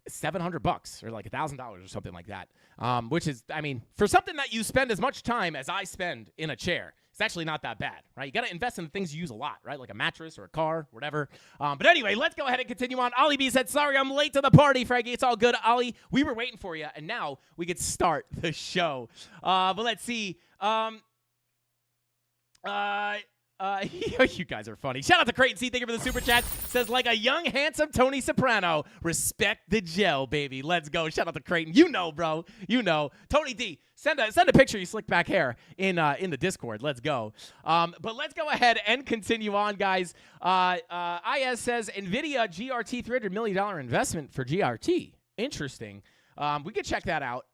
$700 or like $1,000 or something like that. Which is, I mean, for something that you spend as much time as I spend in a chair, it's actually not that bad, right? You got to invest in the things you use a lot, right? Like a mattress or a car, whatever. But anyway, let's go ahead and continue on. Ollie B said, sorry, I'm late to the party, Frankie. It's all good. Ollie, we were waiting for you, and now we could start the show. But let's see. You guys are funny. Shout out to Creighton C. Thank you for the super chat. Says, like a young, handsome Tony Soprano. Respect the gel, baby. Let's go. Shout out to Creighton. You know, bro. You know. Tony D, send a picture of your slick back hair in the Discord. Let's go. But let's go ahead and continue on, guys. IS says, NVIDIA GRT $300 million investment for GRT. Interesting. We could check that out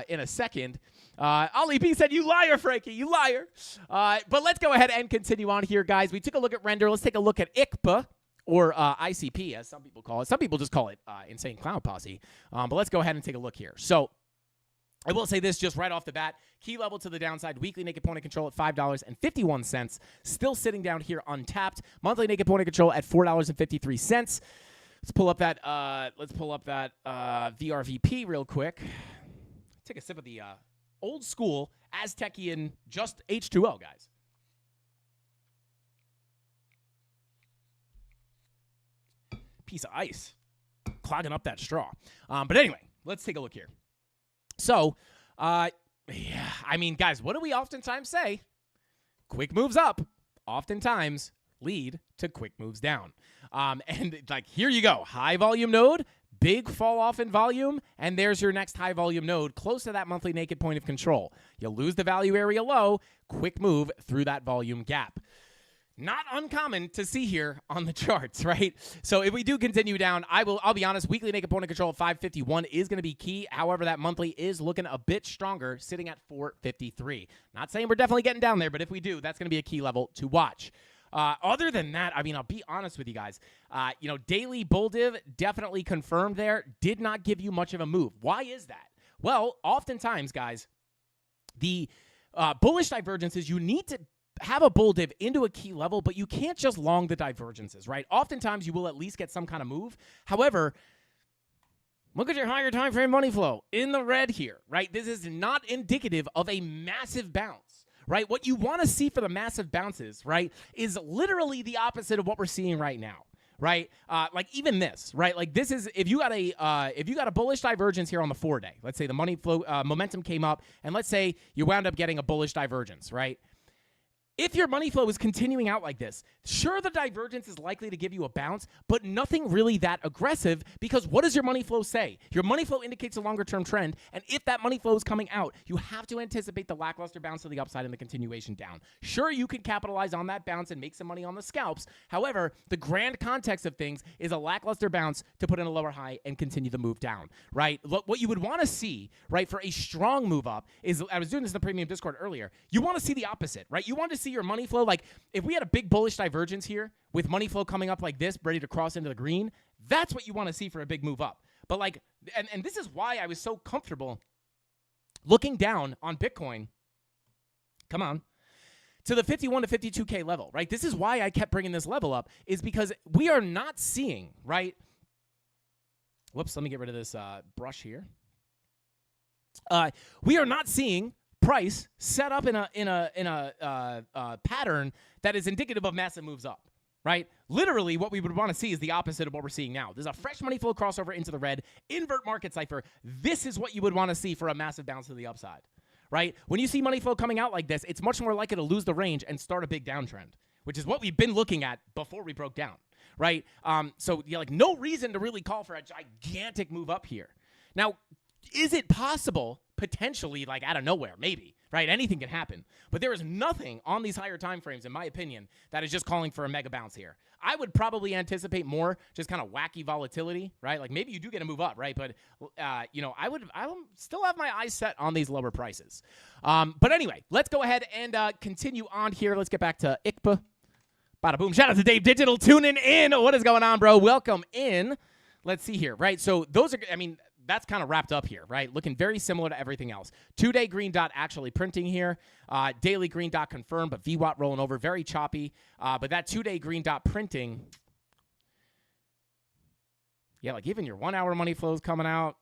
in a second. Ollie B said, you liar, Frankie, you liar. But let's go ahead and continue on here, guys. We took a look at render. Let's take a look at ICPA, or ICP, as some people call it. Some people just call it Insane Clown Posse. But let's go ahead and take a look here. So I will say this just right off the bat. Key level to the downside. Weekly naked point of control at $5.51. Still sitting down here untapped. Monthly naked point of control at $4.53. Let's pull up that VRVP real quick. Take a sip of the old school Aztecian just H2O, guys. Piece of ice clogging up that straw. But anyway, let's take a look here. So, yeah, I mean, guys, what do we oftentimes say? Quick moves up oftentimes lead to quick moves down. And like, here you go. High volume node. Big fall off in volume, and there's your next high volume node close to that monthly naked point of control. You'll lose the value area low, quick move through that volume gap. Not uncommon to see here on the charts, right? So if we do continue down, I'll be honest, weekly naked point of control at 551 is going to be key. However, that monthly is looking a bit stronger, sitting at 453. Not saying we're definitely getting down there, but if we do, that's going to be a key level to watch. Other than that, I mean, I'll be honest with you guys. Daily bull div definitely confirmed there. Did not give you much of a move. Why is that? Well, oftentimes, guys, the bullish divergences, you need to have a bull div into a key level, but you can't just long the divergences, right? Oftentimes, you will at least get some kind of move. However, look at your higher time frame money flow in the red here, right? This is not indicative of a massive bounce. Right? What you want to see for the massive bounces, right, is literally the opposite of what we're seeing right now, right? Like even this, right? Like this is if you got a bullish divergence here on the 4-day. Let's say the money flow momentum came up, and let's say you wound up getting a bullish divergence, right? If your money flow is continuing out like this, sure, the divergence is likely to give you a bounce, but nothing really that aggressive, because what does your money flow say? Your money flow indicates a longer-term trend, and if that money flow is coming out, you have to anticipate the lackluster bounce to the upside and the continuation down. Sure, you can capitalize on that bounce and make some money on the scalps. However, the grand context of things is a lackluster bounce to put in a lower high and continue the move down, right? What you would want to see, right, for a strong move up is, I was doing this in the premium Discord earlier, you want to see the opposite, right? You want to see your money flow, like if we had a big bullish divergence here with money flow coming up like this, ready to cross into the green, that's what you want to see for a big move up. But like, and this is why I was so comfortable looking down on Bitcoin, come on, to the 51 to 52K level, right? This is why I kept bringing this level up, is because we are not seeing, right? Whoops, let me get rid of this brush here. We are not seeing price set up in a pattern that is indicative of massive moves up, right? Literally, what we would want to see is the opposite of what we're seeing now. There's a fresh money flow crossover into the red, invert market cipher. This is what you would want to see for a massive bounce to the upside, right? When you see money flow coming out like this, it's much more likely to lose the range and start a big downtrend, which is what we've been looking at before we broke down, right? So yeah, like no reason to really call for a gigantic move up here. Now, is it possible? Potentially, like out of nowhere, maybe, right? Anything can happen. But there is nothing on these higher time frames, in my opinion, that is just calling for a mega bounce here. I would probably anticipate more just kind of wacky volatility, right? Like maybe you do get a move up, right? But I will still have my eyes set on these lower prices. But anyway, let's go ahead and continue on here. Let's get back to ICPA. Bada boom! Shout out to Dave Digital tuning in. What is going on, bro? Welcome in. Let's see here, right? So those are, I mean, that's kind of wrapped up here, right? Looking very similar to everything else. 2-day green dot actually printing here. Daily green dot confirmed, but VWAT rolling over. Very choppy. But that 2-day green dot printing, yeah, like even your 1 hour money flows coming out.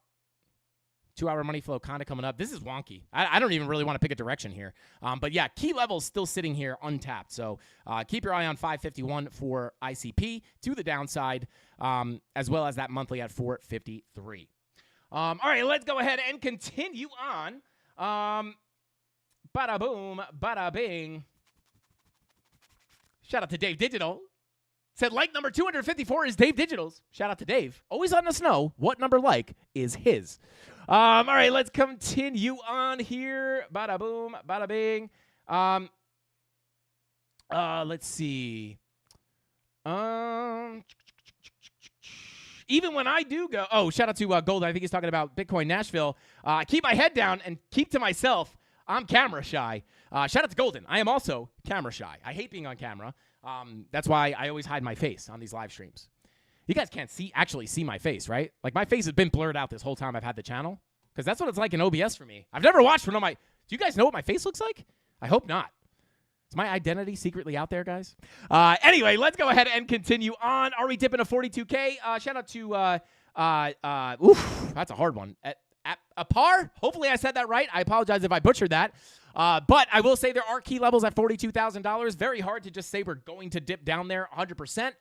2-hour money flow kind of coming up. This is wonky. I don't even really want to pick a direction here. But yeah, key levels still sitting here untapped. So keep your eye on 551 for ICP to the downside, as well as that monthly at 453. All right, let's go ahead and continue on. Bada boom, bada bing. Shout out to Dave Digital. Said like number 254 is Dave Digital's. Shout out to Dave. Always letting us know what number like is his. All right, let's continue on here. Bada boom, bada bing. Let's see. Even when I do go, shout out to Golden. I think he's talking about Bitcoin Nashville. Keep my head down and keep to myself. I'm camera shy. Shout out to Golden. I am also camera shy. I hate being on camera. That's why I always hide my face on these live streams. You guys can't actually see my face, right? Like, my face has been blurred out this whole time I've had the channel, because that's what it's like in OBS for me. I've never watched one of my... Do you guys know what my face looks like? I hope not. Is my identity secretly out there, guys? Anyway, let's go ahead and continue on. Are we dipping a 42K? Shout out to... that's a hard one. A par? Hopefully I said that right. I apologize if I butchered that. But I will say there are key levels at $42,000. Very hard to just say we're going to dip down there 100%.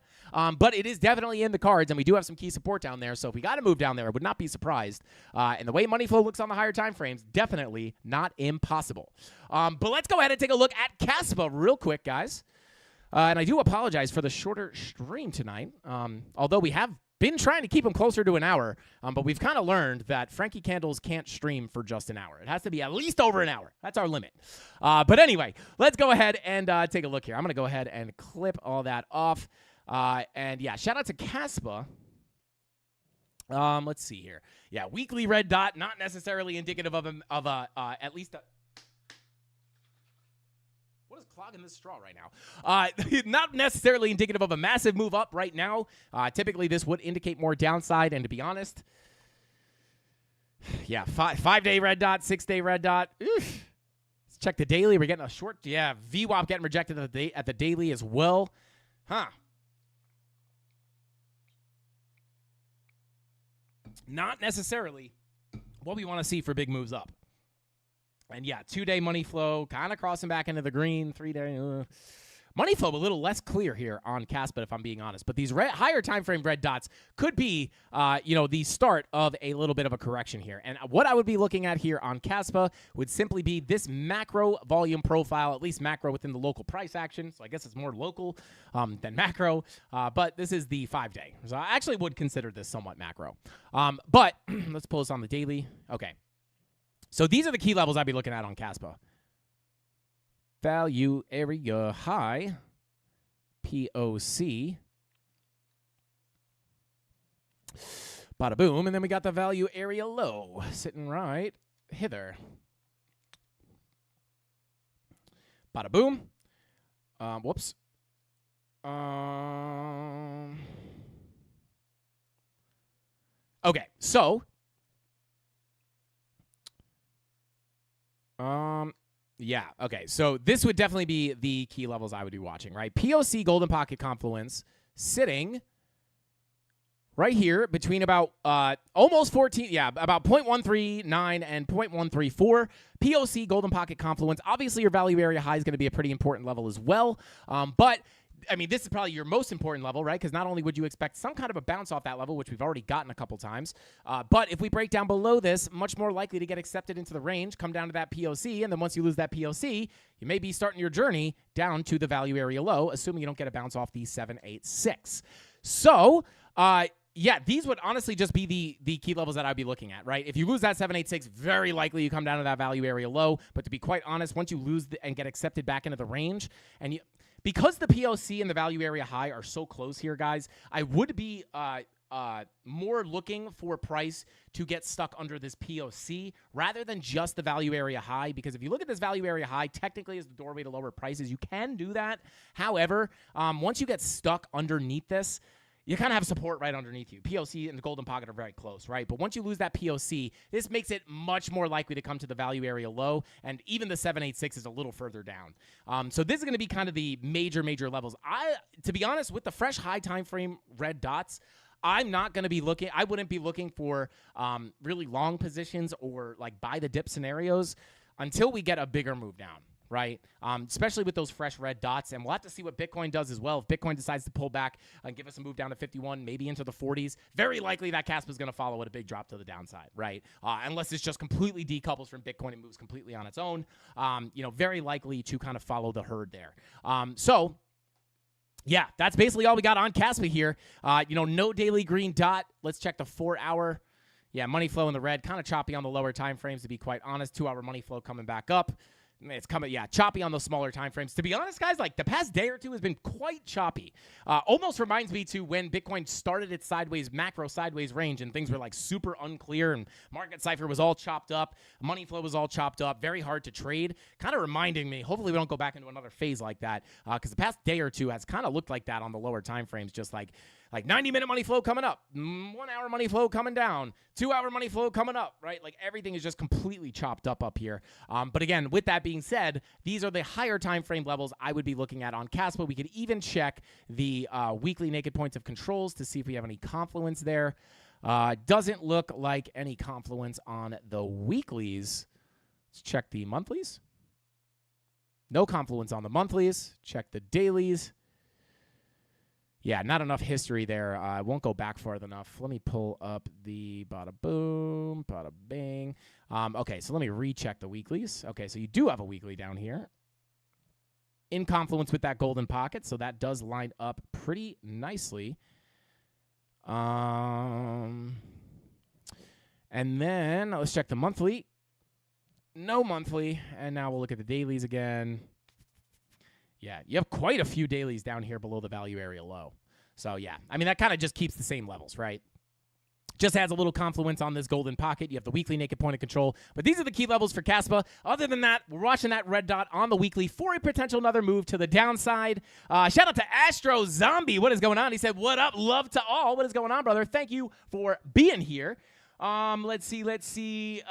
But it is definitely in the cards, and we do have some key support down there. So if we got to move down there, I would not be surprised. And the way money flow looks on the higher time frames, definitely not impossible. But let's go ahead and take a look at Caspa real quick, guys. And I do apologize for the shorter stream tonight. Although we have been trying to keep them closer to an hour, but we've kind of learned that Frankie Candles can't stream for just an hour. It has to be at least over an hour. That's our limit. But anyway, let's go ahead and take a look here. I'm going to go ahead and clip all that off. And yeah, shout out to Caspa. Let's see here. Yeah, weekly red dot, not necessarily indicative of at least a... What is clogging this straw right now? Not necessarily indicative of a massive move up right now. Typically, this would indicate more downside. And to be honest, yeah, 5-day red dot, 6-day red dot. Oof. Let's check the daily. We're getting a short, yeah, VWAP getting rejected at the daily as well. Huh. Not necessarily what we want to see for big moves up. And yeah, 2-day money flow, kind of crossing back into the green. 3-day money flow a little less clear here on Caspa, if I'm being honest. But these higher time frame red dots could be, the start of a little bit of a correction here. And what I would be looking at here on Caspa would simply be this macro volume profile, at least macro within the local price action. So I guess it's more local than macro. But this is the 5-day. So I actually would consider this somewhat macro. But let's pull this on the daily. Okay. So these are the key levels I'd be looking at on Caspa. Value area high, POC. Bada boom. And then we got the value area low sitting right hither. Bada boom. Whoops. Okay, so yeah, okay. So this would definitely be the key levels I would be watching, right? POC Golden Pocket Confluence sitting right here between about almost 14, yeah, about 0.139 and 0.134. POC Golden Pocket Confluence. Obviously, your value area high is going to be a pretty important level as well. But I mean, this is probably your most important level, right? Because not only would you expect some kind of a bounce off that level, which we've already gotten a couple times, but if we break down below this, much more likely to get accepted into the range, come down to that POC, and then once you lose that POC, you may be starting your journey down to the value area low, assuming you don't get a bounce off the 786. So, yeah, these would honestly just be the key levels that I'd be looking at, right? If you lose that 786, very likely you come down to that value area low. But to be quite honest, once you lose and get accepted back into the range, and because the POC and the value area high are so close here, guys, I would be more looking for price to get stuck under this POC rather than just the value area high, because if you look at this value area high, technically is the doorway to lower prices. You can do that. However, once you get stuck underneath this, you kind of have support right underneath you. POC and the golden pocket are very close, right? But once you lose that POC, this makes it much more likely to come to the value area low, and even the 786 is a little further down. So this is going to be kind of the major levels. To be honest, with the fresh high time frame red dots, I'm not going to be looking. I wouldn't be looking for really long positions or like buy the dip scenarios until we get a bigger move down, right? Especially with those fresh red dots. And we'll have to see what Bitcoin does as well. If Bitcoin decides to pull back and give us a move down to 51, maybe into the 40s, very likely that CASPA is going to follow with a big drop to the downside, right? Unless it's just completely decouples from Bitcoin and moves completely on its own, very likely to kind of follow the herd there. Yeah, that's basically all we got on CASPA here. No daily green dot. Let's check the 4-hour. Yeah, money flow in the red. Kind of choppy on the lower time frames, to be quite honest. 2-hour money flow coming back up. It's coming, choppy on those smaller time frames. To be honest, guys, like the past day or two has been quite choppy. Almost reminds me to when Bitcoin started its macro sideways range, and things were like super unclear, and market cipher was all chopped up, money flow was all chopped up, very hard to trade. Kind of reminding me, hopefully we don't go back into another phase like that, because the past day or two has kind of looked like that on the lower time frames, just like 90-minute money flow coming up, 1-hour money flow coming down, 2-hour money flow coming up, right? Like everything is just completely chopped up here. But again, with that being said, these are the higher time frame levels I would be looking at on CASPA. We could even check the weekly naked points of controls to see if we have any confluence there. Doesn't look like any confluence on the weeklies. Let's check the monthlies. No confluence on the monthlies. Check the dailies. Yeah, not enough history there. I won't go back far enough. Let me pull up the bada boom, bada bing. Okay, so let me recheck the weeklies. Okay, so you do have a weekly down here in confluence with that golden pocket, so that does line up pretty nicely. And then let's check the monthly. No monthly, and now we'll look at the dailies again. Yeah, you have quite a few dailies down here below the value area low. So, yeah, I mean, that kind of just keeps the same levels, right? Just adds a little confluence on this golden pocket. You have the weekly naked point of control. But these are the key levels for CASPA. Other than that, we're watching that red dot on the weekly for a potential another move to the downside. Shout out to Astro Zombie. What is going on? He said, what up? Love to all. What is going on, brother? Thank you for being here. Let's see. Let's see.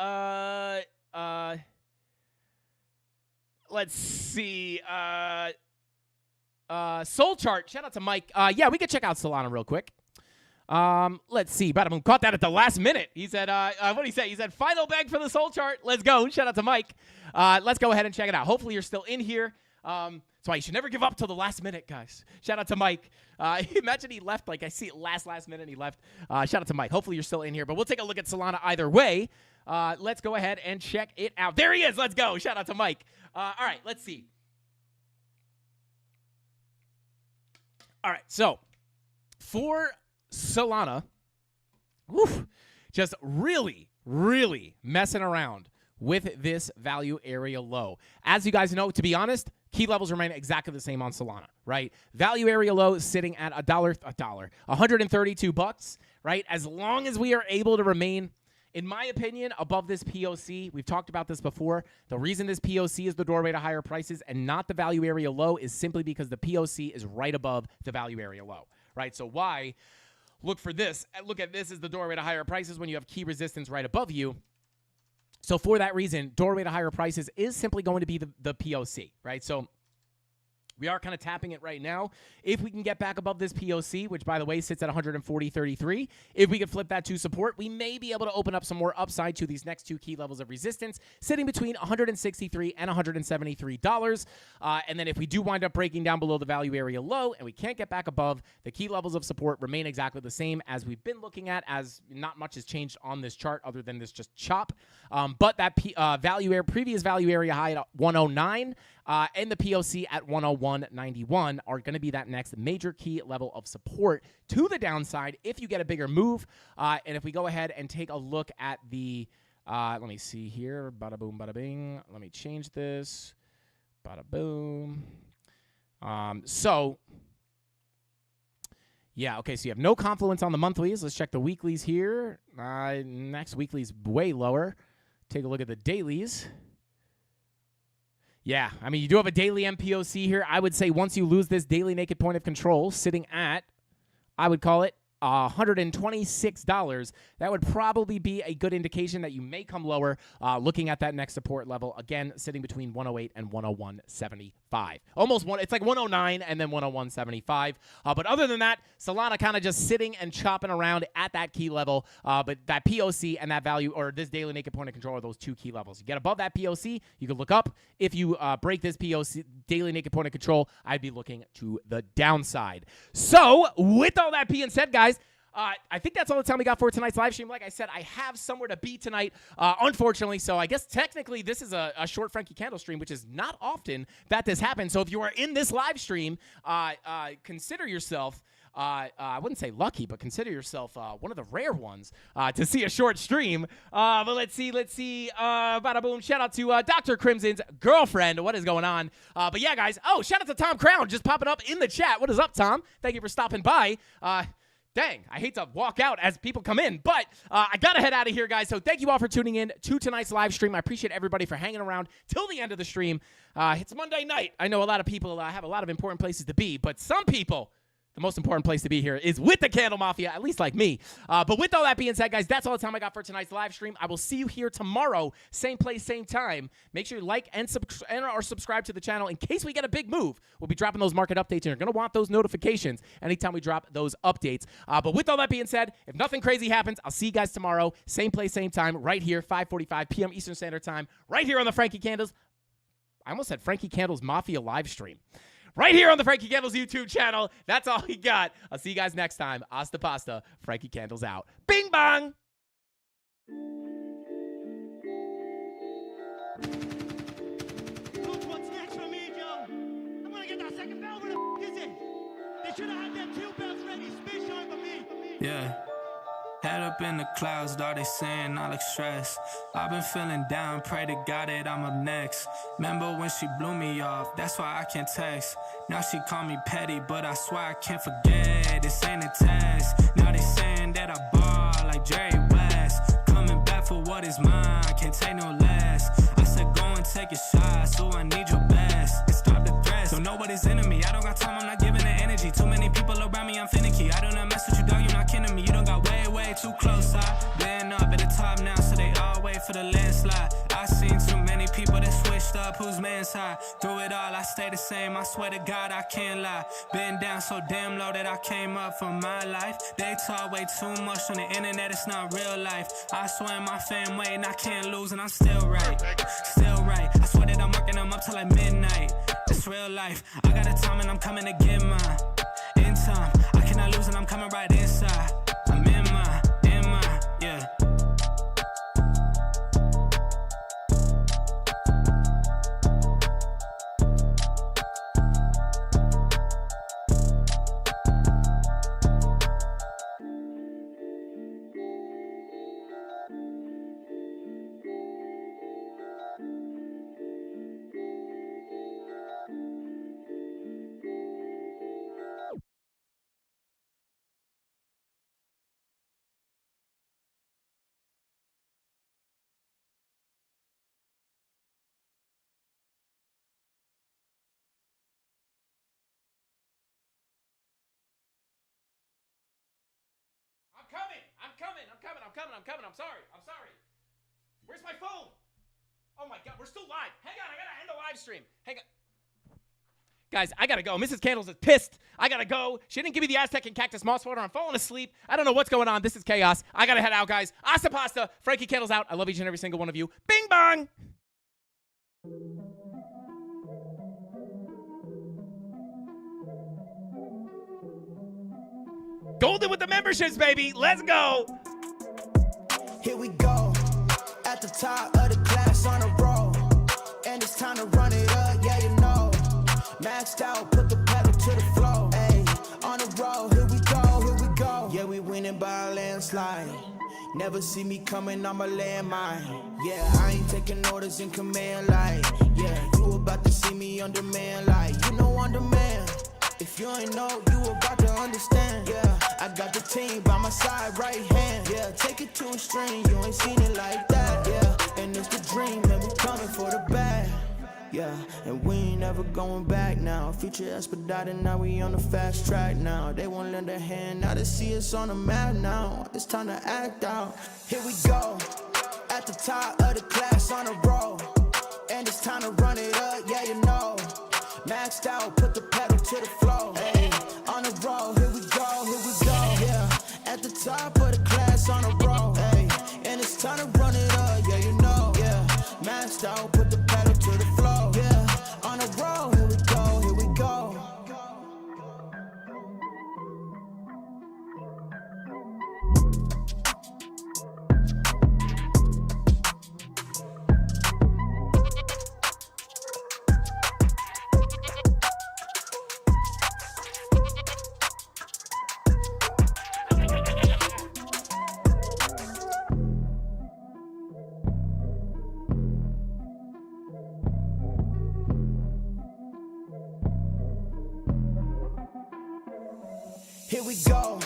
Soul Chart. Shout out to Mike. Yeah, we could check out Solana real quick. Let's see. Bada boom. Caught that at the last minute. He said, what did he say? He said, final bag for the Soul Chart. Let's go. Shout out to Mike. Let's go ahead and check it out. Hopefully you're still in here. That's why you should never give up till the last minute, guys. Shout out to Mike. Imagine he left, like I see it last minute and he left. Shout out to Mike. Hopefully you're still in here, but we'll take a look at Solana either way. Let's go ahead and check it out. There he is. Let's go. Shout out to Mike. All right, let's see. All right, so for Solana, just really, really messing around with this value area low. As you guys know, to be honest, key levels remain exactly the same on Solana, right? Value area low is sitting at $132, right? As long as we are able to remain, in my opinion, above this POC, we've talked about this before. The reason this POC is the doorway to higher prices and not the value area low is simply because the POC is right above the value area low, right? So why look for this? Look at this as the doorway to higher prices when you have key resistance right above you. So for that reason, doorway to higher prices is simply going to be the POC, right? So we are kind of tapping it right now. If we can get back above this POC, which, by the way, sits at 140.33, if we could flip that to support, we may be able to open up some more upside to these next two key levels of resistance, sitting between $163 and $173. And then if we do wind up breaking down below the value area low and we can't get back above, the key levels of support remain exactly the same as we've been looking at, as not much has changed on this chart other than this just chop. But that previous value area high at 109 and the POC at 101.91 are going to be that next major key level of support to the downside if you get a bigger move. And if we go ahead and take a look at the, let me see here, bada boom, bada bing. Let me change this, bada boom. Yeah, okay, so you have no confluence on the monthlies. Let's check the weeklies here. Next weekly's way lower. Take a look at the dailies. Yeah, I mean, you do have a daily MPOC here. I would say once you lose this daily naked point of control sitting at, I would call it $126, that would probably be a good indication that you may come lower looking at that next support level, again, sitting between 108 and 101.75. Almost one. It's like 109 and then 101.75. But other than that, Solana kind of just sitting and chopping around at that key level. But that POC and that value, or this daily naked point of control, are those two key levels. You get above that POC, you can look up. If you break this POC, daily naked point of control, I'd be looking to the downside. So with all that being said, guys, I think that's all the time we got for tonight's live stream. Like I said, I have somewhere to be tonight, unfortunately. So I guess technically this is a short Frankie Candle stream, which is not often that this happens. So if you are in this live stream, consider yourself, I wouldn't say lucky, but consider yourself one of the rare ones to see a short stream. But let's see. Bada boom. Shout out to Dr. Crimson's girlfriend. What is going on? But yeah, guys. Oh, shout out to Tom Crown just popping up in the chat. What is up, Tom? Thank you for stopping by. Dang, I hate to walk out as people come in, but I got to head out of here, guys. So thank you all for tuning in to tonight's live stream. I appreciate everybody for hanging around till the end of the stream. It's Monday night. I know a lot of people have a lot of important places to be, but some people, the most important place to be here is with the Candle Mafia, at least like me. But with all that being said, guys, that's all the time I got for tonight's live stream. I will see you here tomorrow, same place, same time. Make sure you like and or subscribe to the channel in case we get a big move. We'll be dropping those market updates, and you're going to want those notifications anytime we drop those updates. But with all that being said, if nothing crazy happens, I'll see you guys tomorrow, same place, same time, right here, 5:45 p.m. Eastern Standard Time, right here on the Frankie Candles. I almost said Frankie Candles Mafia live stream. Right here on the Frankie Candles YouTube channel. That's all we got. I'll see you guys next time. Hasta pasta. Frankie Candles out. Bing bong.
Coach, what's next for me, Joe? I'm gonna get that second bell. Where the is it? They should have had them two bells ready. Spit shine for me.
Yeah. Head up in the clouds, dog, they saying I look stressed. I've been feeling down, pray to God that I'm up next. Remember when she blew me off, that's why I can't text. Now she call me petty, but I swear I can't forget. This ain't a test. Now they saying that I ball like Jerry West. Coming back for what is mine, can't take no less. I said go and take a shot, so I need your best. And stop the threats, don't know what is in me. I don't got time, I'm not giving the energy. Too many people around me, I'm finicky. I do not mess with you, dog, you're not kidding me. You don't got way too close. I've been up at the top now, so they all wait for the landslide. I seen too many people that switched up, whose man's high. Through it all, I stay the same, I swear to God, I can't lie. Been down so damn low that I came up from my life. They talk way too much on the internet, it's not real life. I swear my fam waiting, I can't lose, and I'm still right. Still right, I swear that I'm working them up till like midnight. It's real life, I got a time and I'm coming to get mine. In time, I cannot lose and I'm coming right inside. I'm in my, yeah.
I'm coming. I'm sorry. Where's my phone? Oh my God, we're still live. Hang on, I gotta end the live stream. Hang on. Guys, I gotta go. Mrs. Candles is pissed. I gotta go. She didn't give me the Aztec and Cactus Moss water. I'm falling asleep. I don't know what's going on. This is chaos. I gotta head out, guys. Hasta pasta. Frankie Candles out. I love each and every single one of you. Bing bong. Golden with the memberships, baby. Let's go.
Here we go, at the top of the class on a roll, and it's time to run it up, yeah you know, maxed out, put the pedal to the floor, ayy, on the road, here we go, yeah we winning by a landslide, never see me coming on my landmine, yeah I ain't taking orders in command like, yeah, you about to see me on demand like, you know on demand. If you ain't know, you about to understand. Yeah, I got the team by my side, right hand. Yeah, take it to a string, you ain't seen it like that. Yeah, and it's the dream, and we coming for the bag. Yeah, and we ain't never going back now. Future expedited, now we on the fast track now. They won't lend a hand, now they see us on the map now. It's time to act out. Here we go, at the top of the class on a roll, and it's time to run it up, yeah you know. maxed out, put the pedal to the floor. Hey, on the road, here we go, yeah. At the top of the class on the road, hey, and it's time to run it up, yeah, you know, yeah. Maxed out, put the pedal to the floor, yeah. On the road, here we go, here we go. Here we go,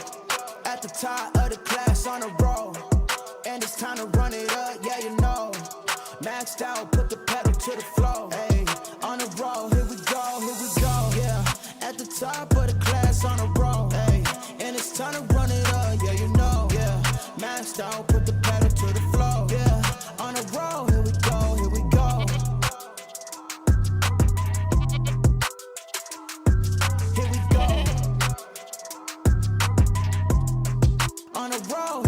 at the top of the class on the road, and it's time to run it up, yeah, you know. Maxed out, put the pedal to the floor, hey, on the road, here we go, yeah. At the top of the class on the road, hey, and it's time to run it up, yeah, you know, yeah. Maxed out, put the pedal to the floor, yeah. On the road, here we go, here we go. Here we go. On the road,